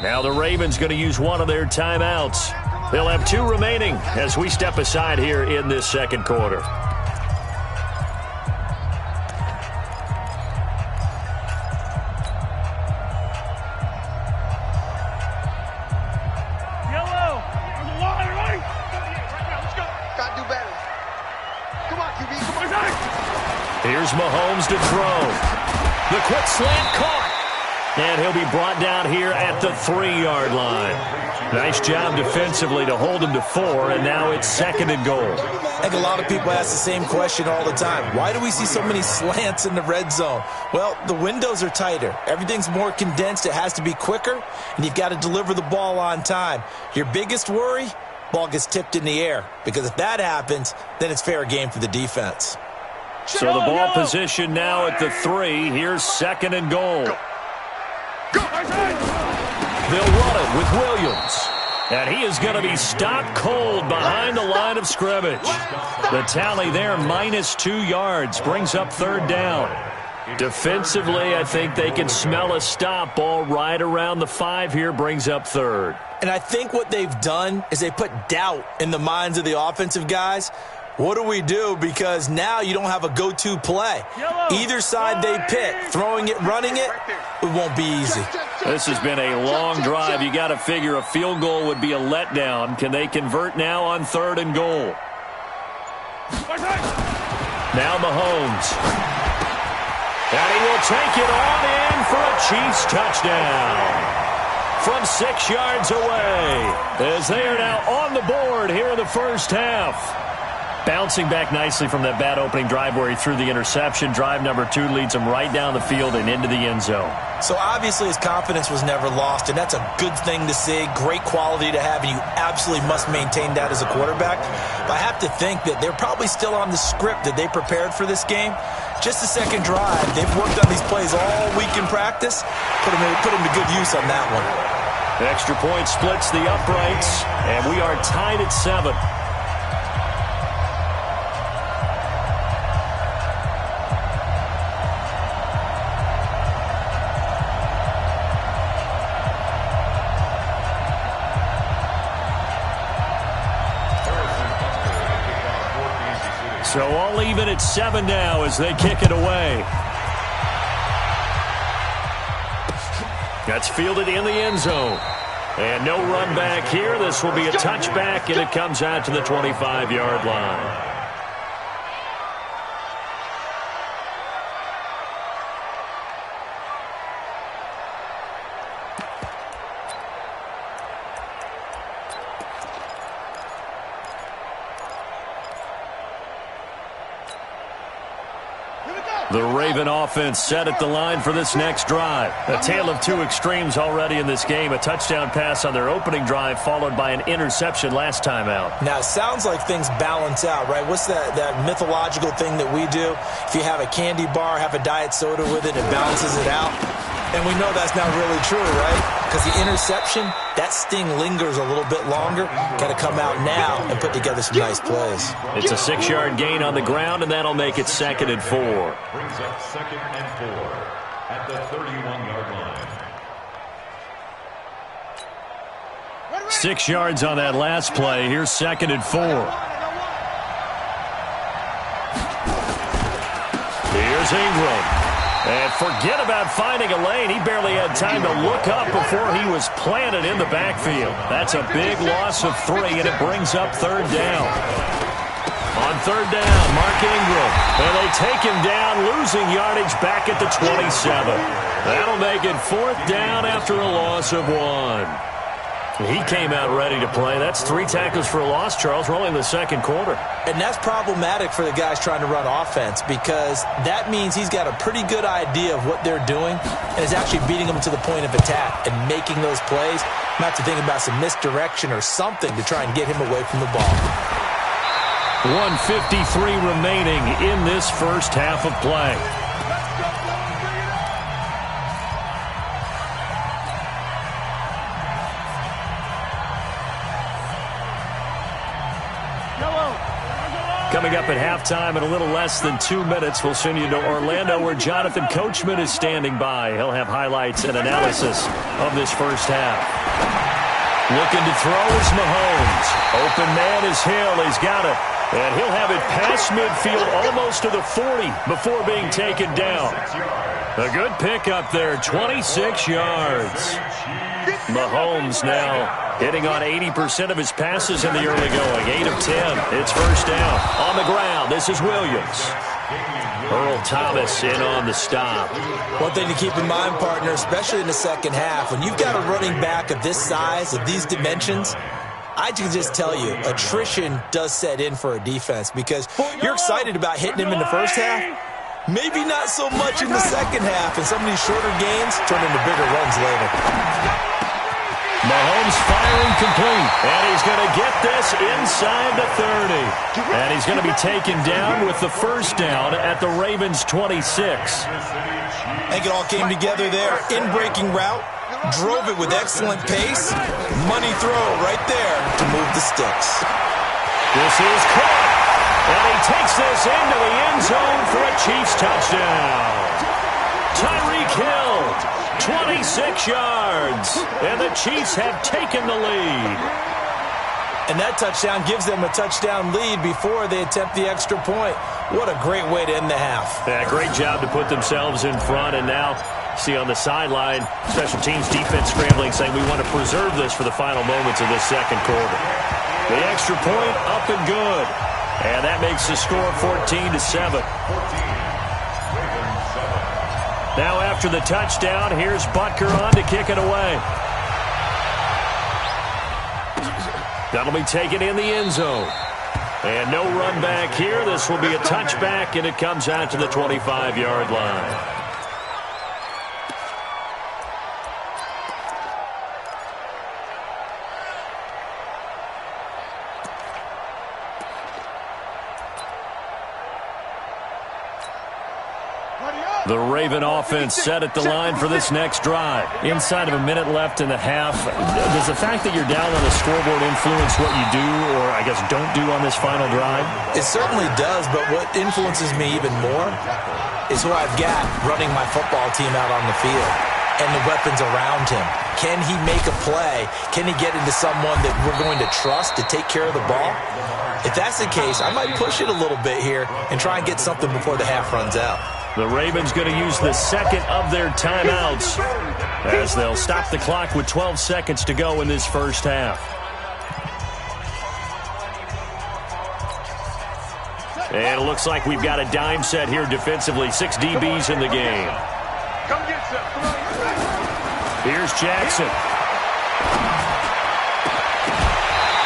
Now the Ravens going to use one of their timeouts. They'll have 2 remaining as we step aside here in this second quarter. Here's Mahomes to throw. The quick slant caught. And he'll be brought down here at the 3-yard line. Nice job defensively to hold him to 4, and now it's 2nd and goal. I think a lot of people ask the same question all the time. Why do we see so many slants in the red zone? Well, the windows are tighter. Everything's more condensed. It has to be quicker, and you've got to deliver the ball on time. Your biggest worry, ball gets tipped in the air, because if that happens, then it's fair game for the defense. So the ball position now at the 3. Here's 2nd and goal. They'll run it with Williams. And he is going to be stopped cold behind the line of scrimmage. The tally there, -2 yards, brings up 3rd down. Defensively, I think they can smell a stop. Ball right around the 5 here, brings up 3rd. And I think what they've done is they put doubt in the minds of the offensive guys. What do we do? Because now you don't have a go-to play. Either side they pick, throwing it, running it, it won't be easy. This has been a long drive. You got to figure a field goal would be a letdown. Can they convert now on 3rd and goal? Now Mahomes. And he will take it on in for a Chiefs touchdown. From 6 yards away, as they are now on the board here in the first half. Bouncing back nicely from that bad opening drive where he threw the interception. Drive number 2 leads him right down the field and into the end zone. So obviously his confidence was never lost, and that's a good thing to see, great quality to have, and you absolutely must maintain that as a quarterback. But I have to think that they're probably still on the script that they prepared for this game. Just the second drive, they've worked on these plays all week in practice. Put them to good use on that one. Extra point splits the uprights, and we are tied at 7. So all even at 7 now as they kick it away. That's fielded in the end zone. And no run back here. This will be a touchback, and it comes out to the 25-yard line. The Raven offense set at the line for this next drive. A tale of 2 extremes already in this game. A touchdown pass on their opening drive followed by an interception last time out. Now, it sounds like things balance out, right? What's that mythological thing that we do? If you have a candy bar, have a diet soda with it, it balances it out. And we know that's not really true, right? Because the interception, that sting lingers a little bit longer. Got to come out now and put together some nice plays. It's a 6-yard gain on the ground, and that'll make it 2nd and 4. Brings up 2nd and 4 at the 31-yard line. 6 yards on that last play. Here's 2nd and 4. Here's Ingram. And forget about finding a lane. He barely had time to look up before he was planted in the backfield. That's a big loss of 3, and it brings up 3rd down. On 3rd down, Mark Ingram. And they take him down, losing yardage back at the 27. That'll make it 4th down after a loss of 1. He came out ready to play. That's 3 tackles for a loss, Charles, rolling the second quarter. And that's problematic for the guys trying to run offense because that means he's got a pretty good idea of what they're doing and is actually beating them to the point of attack and making those plays. Might have to think about some misdirection or something to try and get him away from the ball. 1:53 remaining in this first half of play. Coming up at halftime in a little less than 2 minutes, we'll send you to Orlando where Jonathan Coachman is standing by. He'll have highlights and analysis of this first half. Looking to throw is Mahomes. Open man is Hill. He's got it. And he'll have it past midfield almost to the 40 before being taken down. A good pickup there, 26 yards. Mahomes now hitting on 80% of his passes in the early going. 8 of 10. It's first down. On the ground, this is Williams. Earl Thomas in on the stop. One thing to keep in mind, partner, especially in the second half, when you've got a running back of this size, of these dimensions, I can just tell you, attrition does set in for a defense because you're excited about hitting him in the first half. Maybe not so much in the second half, and some of these shorter gains turn into bigger runs later. Mahomes firing complete, and he's going to get this inside the 30. And he's going to be taken down with the first down at the Ravens' 26. I think it all came together there. In-breaking route, drove it with excellent pace. Money throw right there to move the sticks. This is caught, and he takes this into the end zone for a Chiefs touchdown. Tyreek Hill, 26 yards, and the Chiefs have taken the lead. And that touchdown gives them a touchdown lead before they attempt the extra point. What a great way to end the half. Yeah, great job to put themselves in front, and now see on the sideline, special teams defense scrambling, saying we want to preserve this for the final moments of this second quarter. The extra point up and good, and that makes the score 14-7. Now after the touchdown, here's Butker on to kick it away. That'll be taken in the end zone. And no run back here. This will be a touchback, and it comes out to the 25-yard line. The Raven offense set at the line for this next drive. Inside of a minute left in the half, does the fact that you're down on the scoreboard influence what you do or, I guess, don't do on this final drive? It certainly does, but what influences me even more is who I've got running my football team out on the field and the weapons around him. Can he make a play? Can he get into someone that we're going to trust to take care of the ball? If that's the case, I might push it a little bit here and try and get something before the half runs out. The Ravens going to use the second of their timeouts as they'll stop the clock with 12 seconds to go in this first half. And it looks like we've got a dime set here defensively. 6 DBs in the game. Come get some. Here's Jackson.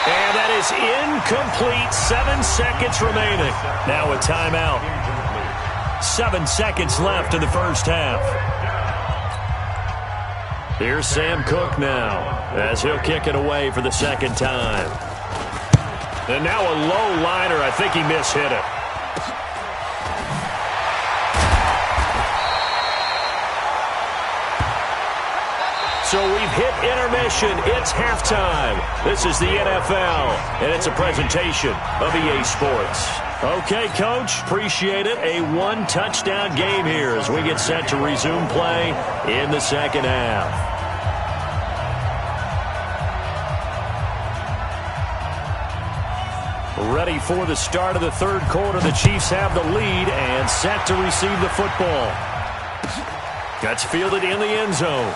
And that is incomplete. 7 seconds remaining. Now a timeout. 7 seconds left in the first half. Here's Sam Cook now as he'll kick it away for the second time. And now a low liner. I think he mishit it. So we've hit intermission. It's halftime. This is the NFL, and it's a presentation of EA Sports. Okay, Coach, appreciate it. A 1-touchdown game here as we get set to resume play in the second half. Ready for the start of the third quarter. The Chiefs have the lead and set to receive the football. Gets fielded in the end zone.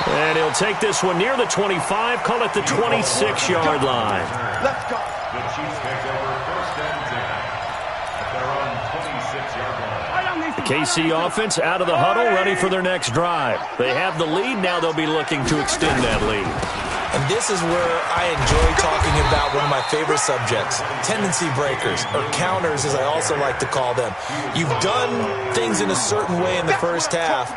And he'll take this one near the 25, call it the 26-yard line. Let's go. The Chiefs take over first and 10 at their own 26-yard line. The KC offense out of the huddle, ready for their next drive. They have the lead. Now they'll be looking to extend that lead. And this is where I enjoy talking about one of my favorite subjects, tendency breakers, or counters as I also like to call them. You've done things in a certain way in the first half,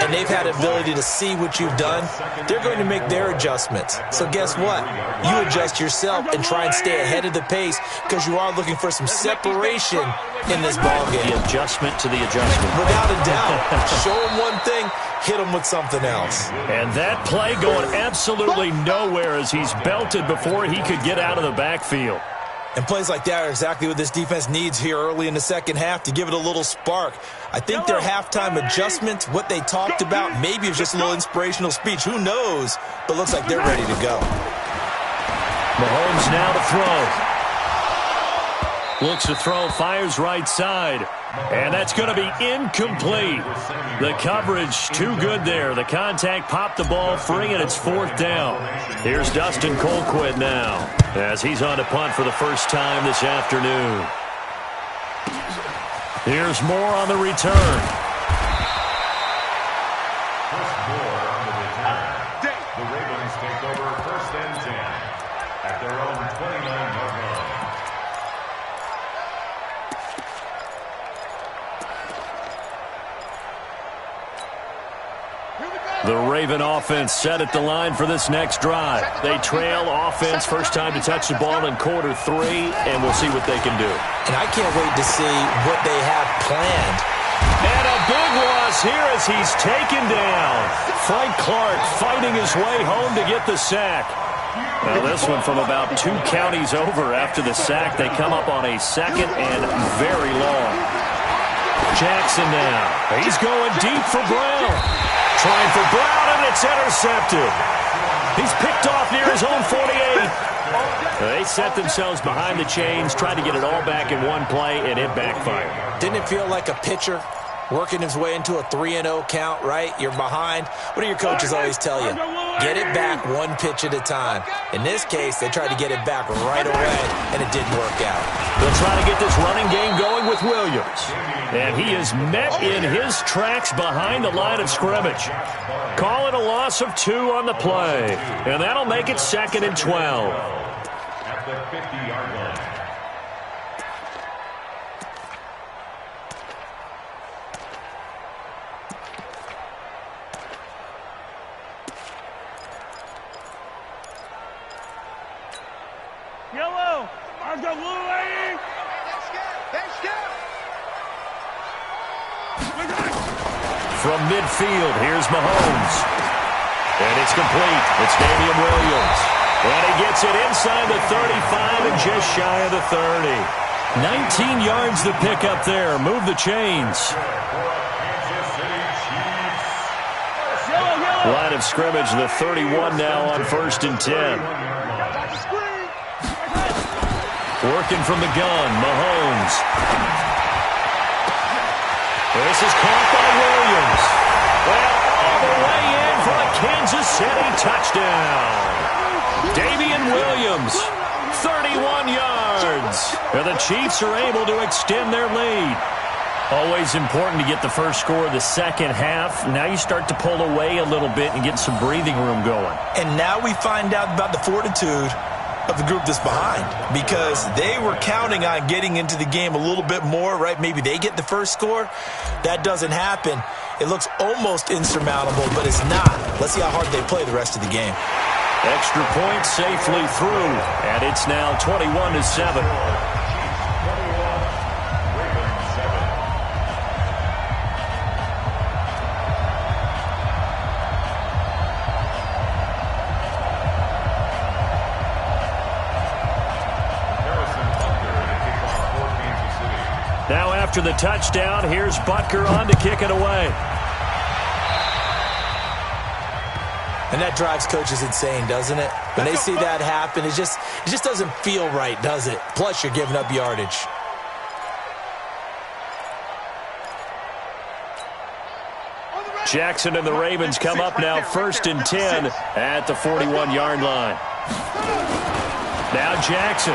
and they've had the ability to see what you've done. They're going to make their adjustments. So guess what? You adjust yourself and try and stay ahead of the pace because you are looking for some separation in this ballgame. The adjustment to the adjustment. Without a doubt. Show them one thing, hit him with something else. And that play going absolutely nowhere as he's belted before he could get out of the backfield. And plays like that are exactly what this defense needs here early in the second half to give it a little spark. I think their halftime adjustment, what they talked about, maybe it's just a little inspirational speech. Who knows? But looks like they're ready to go. Mahomes now to throw. Looks to throw, fires right side. And that's going to be incomplete. The coverage too good there. The contact popped the ball free, and it's fourth down. Here's Dustin Colquitt now as he's on to punt for the first time this afternoon. Here's Moore on the return. The Ravens take over 1st and 10 at their own 29-yard line. The Raven offense set at the line for this next drive. They trail offense, first time to touch the ball in quarter 3, and we'll see what they can do. And I can't wait to see what they have planned. And a big loss here as he's taken down. Frank Clark fighting his way home to get the sack. Now this one from about 2 counties over after the sack. They come up on a second and very long. Jackson now. He's going deep for Brown. Trying for Brown, and it's intercepted. He's picked off near his own 48. They set themselves behind the chains, tried to get it all back in one play, and it backfired. Didn't it feel like a pitcher working his way into a 3-0 count, right? You're behind. What do your coaches always tell you? Get it back one pitch at a time. In this case, they tried to get it back right away, and it didn't work out. They'll try to get this running game going with Williams. And he is met in his tracks behind the line of scrimmage. Call it a loss of 2 on the play. And that'll make it 2nd and 12. At the 50-yard line. Yellow. I've got blue lady. From midfield, here's Mahomes. And it's complete. It's Damian Williams. And he gets it inside the 35 and just shy of the 30. 19 yards to pick up there. Move the chains. Line of scrimmage, the 31 now on 1st and 10. Working from the gun, Mahomes. This is caught by Williams. Well, all the way in for a Kansas City touchdown. Damian Williams, 31 yards. And the Chiefs are able to extend their lead. Always important to get the first score of the second half. Now you start to pull away a little bit and get some breathing room going. And now we find out about the fortitude of the group that's behind, because they were counting on getting into the game a little bit more, right? Maybe they get the first score. That doesn't happen. It looks almost insurmountable, but it's not. Let's see how hard they play the rest of the game. Extra point safely through, and it's now 21-7. Now after the touchdown, here's Butker on to kick it away. And that drives coaches insane, doesn't it? When they see that happen, it just doesn't feel right, does it? Plus, you're giving up yardage. Jackson and the Ravens come up now 1st and 10 at the 41-yard line. Now Jackson.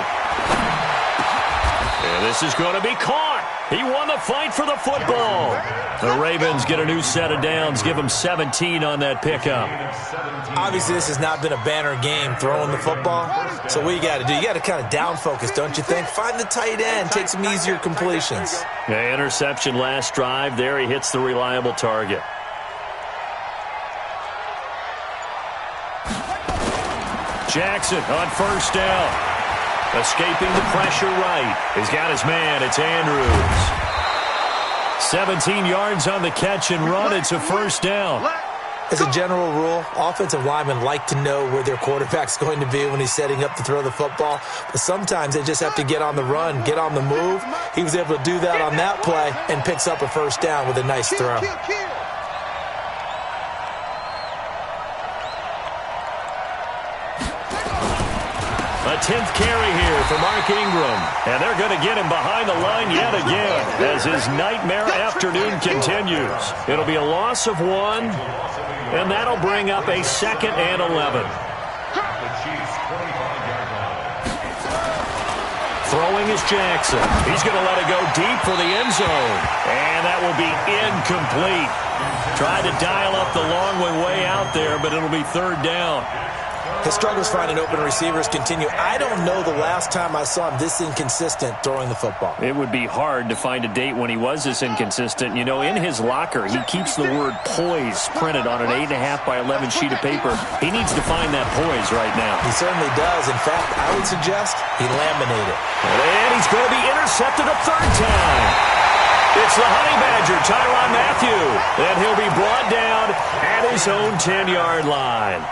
And this is going to be caught. He won the fight for the football. The Ravens get a new set of downs, give them 17 on that pickup. Obviously, this has not been a banner game throwing the football. So what you got to do, you got to kind of down focus, don't you think? Find the tight end, take some easier completions. Yeah, interception last drive. There he hits the reliable target. Jackson on 1st down. Escaping the pressure right. He's got his man. It's Andrews. 17 yards on the catch and run. It's a first down. As a general rule, offensive linemen like to know where their quarterback's going to be when he's setting up to throw the football. But sometimes they just have to get on the run, get on the move. He was able to do that on that play and picks up a first down with a nice throw. A 10th carry here for Mark Ingram. And they're going to get him behind the line yet again as his nightmare afternoon continues. It'll be a loss of 1, and that'll bring up a 2nd and 11. Throwing is Jackson. He's going to let it go deep for the end zone. And that will be incomplete. Tried to dial up the long one way out there, but it'll be 3rd down. His struggles finding open receivers continue. I don't know the last time I saw him this inconsistent throwing the football. It would be hard to find a date when he was this inconsistent. You know, in his locker, he keeps the word poise printed on an 8.5 by 11 sheet of paper. He needs to find that poise right now. He certainly does. In fact, I would suggest he laminate it. And he's going to be intercepted a 3rd time. It's the Honey Badger, Tyrann Mathieu. And he'll be brought down at his own 10-yard line.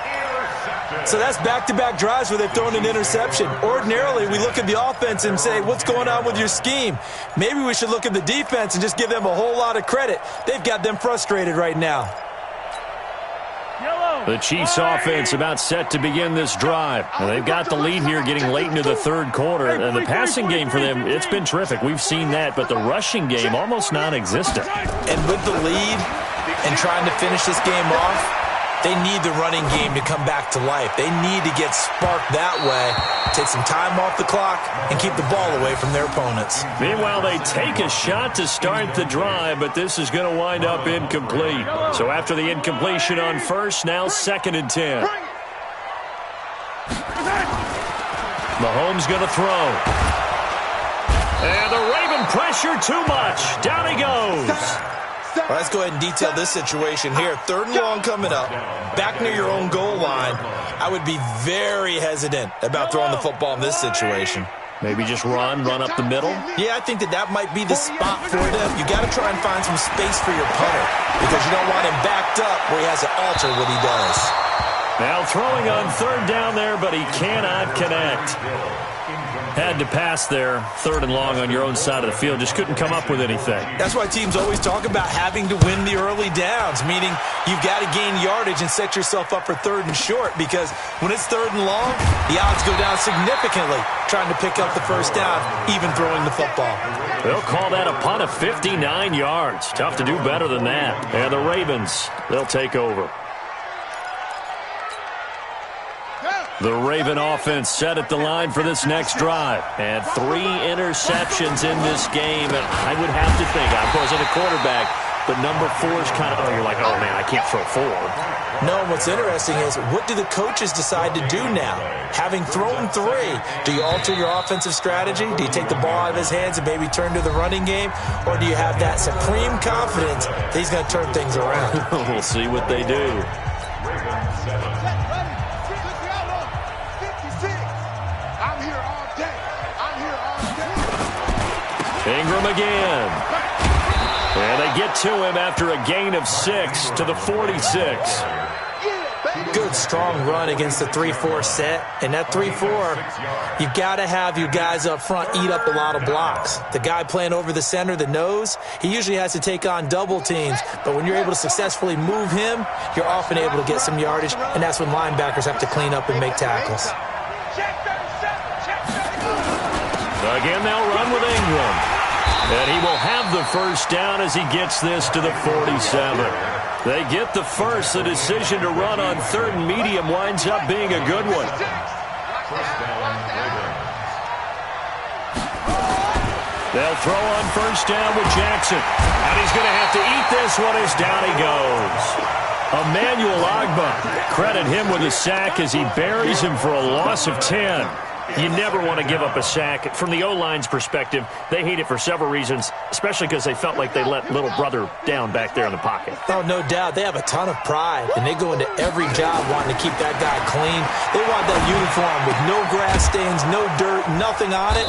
So that's back-to-back drives where they've thrown an interception. Ordinarily, we look at the offense and say, what's going on with your scheme? Maybe we should look at the defense and just give them a whole lot of credit. They've got them frustrated right now. The Chiefs offense about set to begin this drive. And they've got the lead here getting late into the 3rd quarter. And the passing game for them, it's been terrific. We've seen that. But the rushing game, almost non-existent. And with the lead and trying to finish this game off, they need the running game to come back to life. They need to get sparked that way, take some time off the clock, and keep the ball away from their opponents. Meanwhile, they take a shot to start the drive, but this is going to wind up incomplete. So after the incompletion on 1st, now 2nd and 10. Mahomes going to throw. And the Raven pressure too much. Down he goes. Well, let's go ahead and detail this situation here. 3rd and long coming up, back near your own goal line. I would be very hesitant about throwing the football in this situation. Maybe just run up the middle? Yeah, I think that might be the spot for them. You got to try and find some space for your punter because you don't want him backed up where he has to alter what he does. Now throwing on 3rd down there, but he cannot connect. Had to pass there, 3rd and long on your own side of the field. Just couldn't come up with anything. That's why teams always talk about having to win the early downs, meaning you've got to gain yardage and set yourself up for 3rd and short because when it's 3rd and long, the odds go down significantly trying to pick up the 1st down, even throwing the football. They'll call that a punt of 59 yards. Tough to do better than that. And the Ravens, they'll take over. The Raven offense set at the line for this next drive. And 3 interceptions in this game. And I would have to think, I wasn't a quarterback, but number 4 is kind of, you're like, oh, man, I can't throw 4. No, what's interesting is what do the coaches decide to do now? Having thrown 3, do you alter your offensive strategy? Do you take the ball out of his hands and maybe turn to the running game? Or do you have that supreme confidence that he's going to turn things around? We'll see what they do. Ingram again. And they get to him after a gain of 6 to the 46. Good, strong run against the 3-4 set. And that 3-4, you've got to have your guys up front eat up a lot of blocks. The guy playing over the center, the nose, he usually has to take on double teams. But when you're able to successfully move him, you're often able to get some yardage. And that's when linebackers have to clean up and make tackles. Again, they'll run with Ingram. And he will have the 1st down as he gets this to the 47. They get the 1st. The decision to run on 3rd and medium winds up being a good one. They'll throw on 1st down with Jackson. And he's going to have to eat this one as down he goes. Emmanuel Ogbah, credit him with a sack as he buries him for a loss of 10. You never want to give up a sack. From the O-line's perspective, they hate it for several reasons, especially because they felt like they let little brother down back there in the pocket. Oh, no doubt. They have a ton of pride, and they go into every job wanting to keep that guy clean. They want that uniform with no grass stains, no dirt, nothing on it.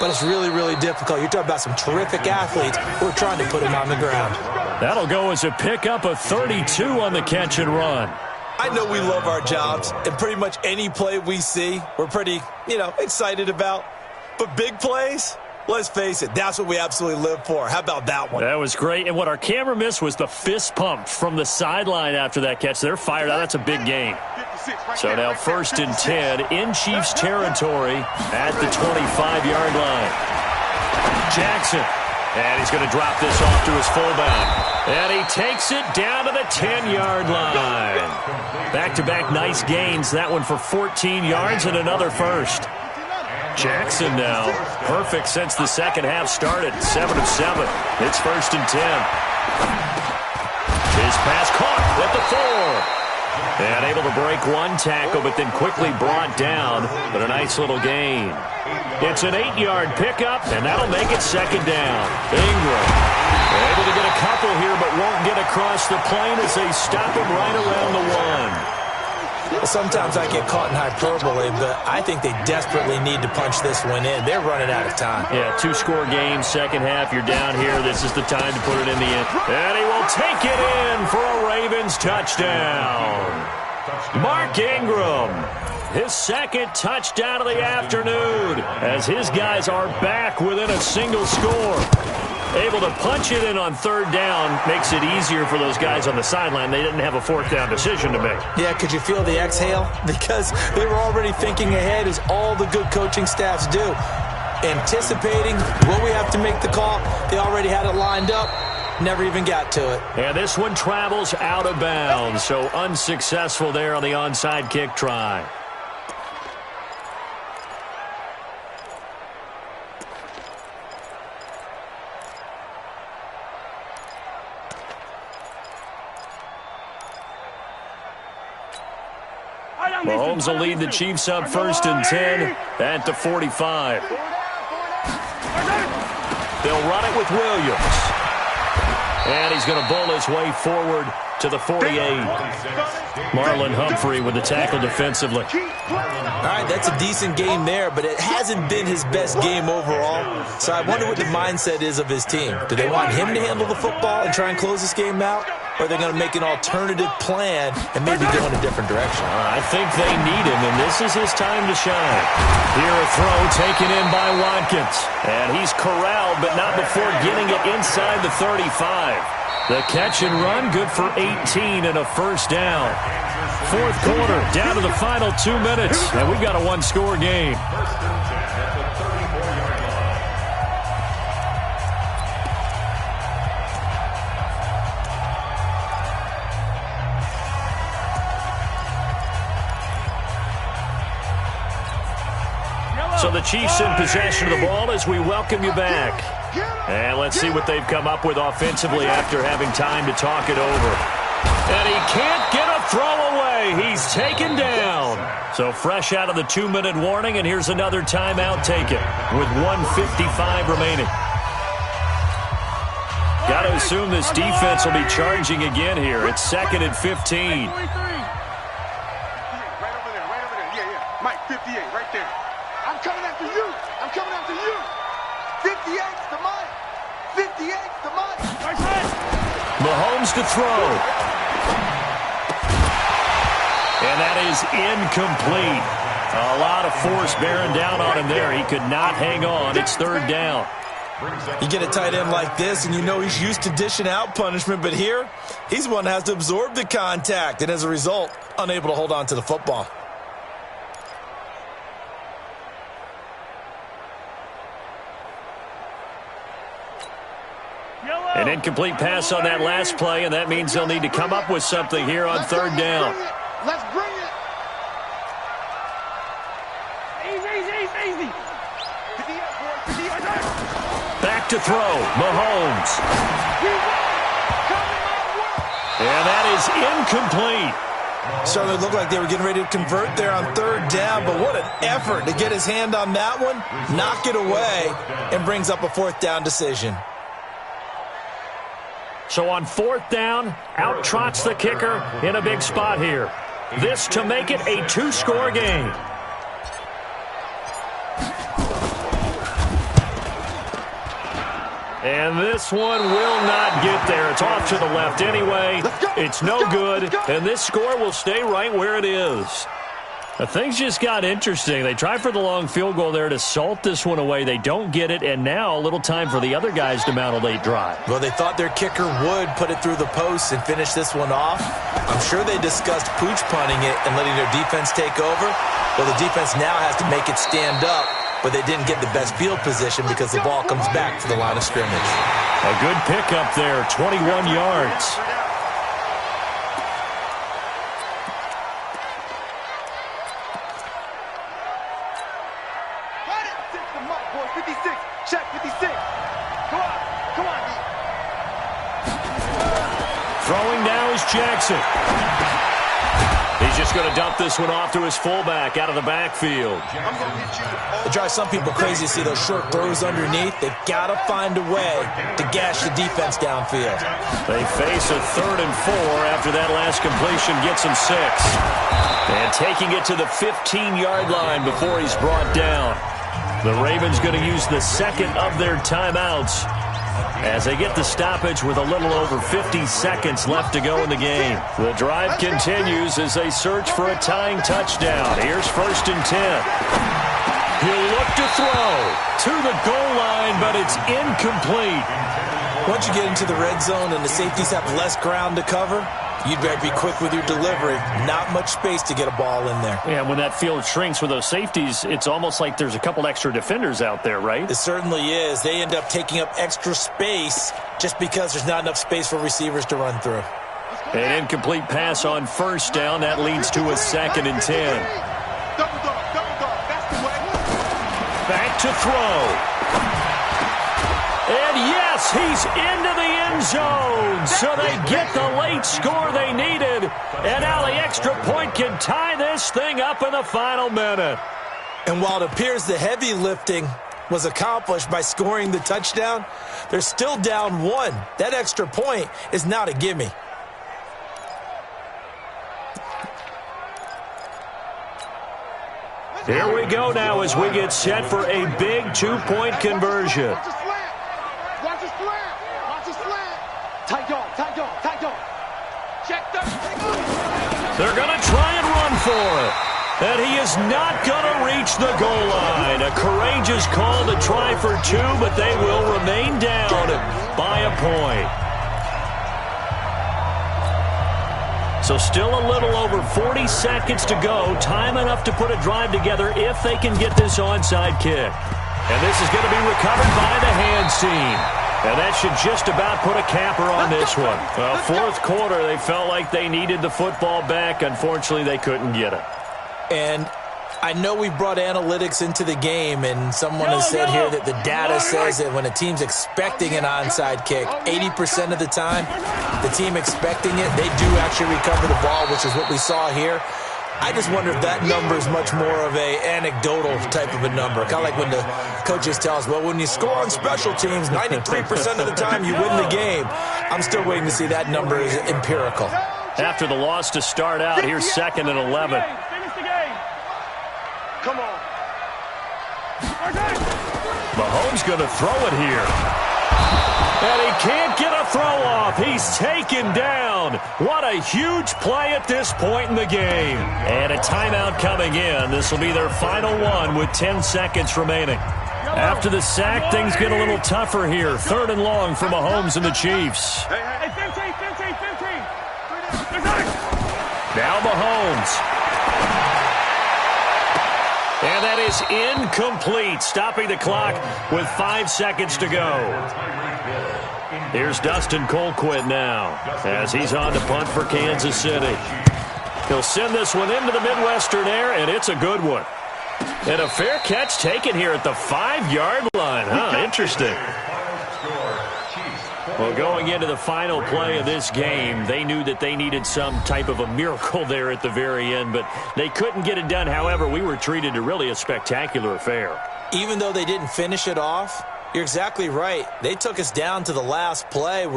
but it's really, really difficult. You're talking about some terrific athletes who are trying to put him on the ground. That'll go as a pickup of 32 on the catch and run. I know we love our jobs, and pretty much any play we see, we're pretty, excited about. But big plays, let's face it, that's what we absolutely live for. How about that one? That was great. And what our camera missed was the fist pump from the sideline after that catch. They're fired out. That's a big gain. So now 1st and 10 in Chiefs territory at the 25-yard line. Jackson. And he's going to drop this off to his fullback. And he takes it down to the 10-yard line. Back-to-back nice gains. That one for 14 yards and another first. Jackson now, perfect since the second half started. 7 of 7. It's 1st and 10. His pass caught at the 4. And able to break one tackle, but then quickly brought down. But a nice little gain. It's an 8-yard pickup, and that'll make it 2nd down. Ingram able to get a couple here, but won't get across the plane as they stop him right around the 1. Sometimes I get caught in hyperbole, but I think they desperately need to punch this one in. They're running out of time. Yeah, 2-score game, second half. You're down here. This is the time to put it in the end. And he will take it in for a Ravens touchdown. Mark Ingram, his 2nd touchdown of the afternoon, as his guys are back within a single score. Able to punch it in on 3rd down makes it easier for those guys on the sideline. They didn't have a 4th down decision to make. Yeah, could you feel the exhale? Because they were already thinking ahead, as all the good coaching staffs do. Anticipating, will we have to make the call? They already had it lined up. Never even got to it. And this one travels out of bounds, so unsuccessful there on the onside kick try. Mahomes will lead the Chiefs up 1st and 10 at the 45. They'll run it with Williams. And he's going to bowl his way forward to the 48. Marlon Humphrey with the tackle defensively. All right, that's a decent game there, but it hasn't been his best game overall. So I wonder what the mindset is of his team. Do they want him to handle the football and try and close this game out? Or are they going to make an alternative plan and maybe go in a different direction? I think they need him, and this is his time to shine. Here a throw taken in by Watkins. And he's corralled, but not before getting it inside the 35. The catch and run, good for 18 and a 1st down. 4th quarter, down to the final 2 minutes, and we've got a 1-score game. So the Chiefs in possession of the ball as we welcome you back. And let's see what they've come up with offensively after having time to talk it over. And he can't get a throw away. He's taken down. So fresh out of the 2-minute warning, and here's another timeout taken with 1:55 remaining. Got to assume this defense will be charging again here. It's 2nd and 15. Right over there. Yeah. Mike, 58, right there. I'm coming after you. I'm coming after you. 58's the Mike. 58's the Mike. Mahomes to throw. And that is incomplete. A lot of force bearing down on him there. He could not hang on. It's 3rd down. You get a tight end like this, and you know he's used to dishing out punishment, but here, he's the one that has to absorb the contact, and as a result, unable to hold on to the football. An incomplete pass on that last play, and that means they'll need to come up with something here on 3rd down. Let's bring it. Easy. Back to throw. Mahomes. And that is incomplete. Certainly looked like they were getting ready to convert there on 3rd down, but what an effort to get his hand on that one, knock it away, and brings up a 4th down decision. So on 4th down, out trots the kicker in a big spot here. This to make it a 2-score game. And this one will not get there. It's off to the left anyway. It's no good, and this score will stay right where it is. Things just got interesting. They try for the long field goal there to salt this one away. They don't get it, and now a little time for the other guys to mount a late drive. Well, they thought their kicker would put it through the post and finish this one off. I'm sure they discussed pooch punting it and letting their defense take over. Well, the defense now has to make it stand up, but they didn't get the best field position because the ball comes back to the line of scrimmage. A good pickup there, 21 yards. Throwing now is Jackson. He's just going to dump this one off to his fullback out of the backfield. It drives some people crazy to see those short throws underneath. They've got to find a way to gash the defense downfield. They face a 3rd and 4 after that last completion gets him 6. And taking it to the 15-yard line before he's brought down. The Ravens going to use the second of their timeouts as they get the stoppage with a little over 50 seconds left to go in the game. The drive continues as they search for a tying touchdown. Here's 1st and 10. He'll look to throw to the goal line, but it's incomplete. Once you get into the red zone and the safeties have less ground to cover, you'd better be quick with your delivery. Not much space to get a ball in there. Yeah, when that field shrinks with those safeties, it's almost like there's a couple extra defenders out there, right? It certainly is. They end up taking up extra space just because there's not enough space for receivers to run through. An incomplete pass on 1st down. That leads to a 2nd and 10. Back to throw. And yes, he's into the end zone. So they get the late score they needed. And now the extra point can tie this thing up in the final minute. And while it appears the heavy lifting was accomplished by scoring the touchdown, they're still down 1. That extra point is not a gimme. Here we go now as we get set for a big 2-point conversion. They're going to try and run for it. And he is not going to reach the goal line. A courageous call to try for 2, but they will remain down by a point. So still a little over 40 seconds to go. Time enough to put a drive together if they can get this onside kick. And this is going to be recovered by the hands team. And that should just about put a capper on this one. Well, 4th quarter, they felt like they needed the football back. Unfortunately, they couldn't get it. And I know we brought analytics into the game, and someone has said here that the data says that when a team's expecting an onside kick, 80% of the time, the team expecting it, they do actually recover the ball, which is what we saw here. I just wonder if that number is much more of a anecdotal type of a number. Kind of like when the coaches tell us, well, when you score on special teams, 93% of the time you win the game. I'm still waiting to see that number is empirical. After the loss to start out, here's 2nd and 11. Come on. Mahomes going to throw it here. And he can't get a throw off. He's taken down. What a huge play at this point in the game. And a timeout coming in. This will be their final one with 10 seconds remaining. After the sack, things get a little tougher here. 3rd and long for Mahomes and the Chiefs. Hey, 15. Now Mahomes. And that is incomplete, stopping the clock with 5 seconds to go. Here's Dustin Colquitt now as he's on to punt for Kansas City. He'll send this one into the Midwestern air, and it's a good one. And a fair catch taken here at the 5-yard line. Interesting. Well, going into the final play of this game, they knew that they needed some type of a miracle there at the very end, but they couldn't get it done. However, we were treated to really a spectacular affair. Even though they didn't finish it off, you're exactly right. They took us down to the last play.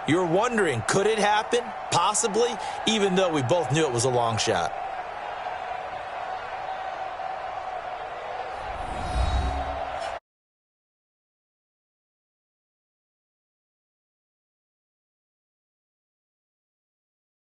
You're wondering, could it happen? Possibly, even though we both knew it was a long shot.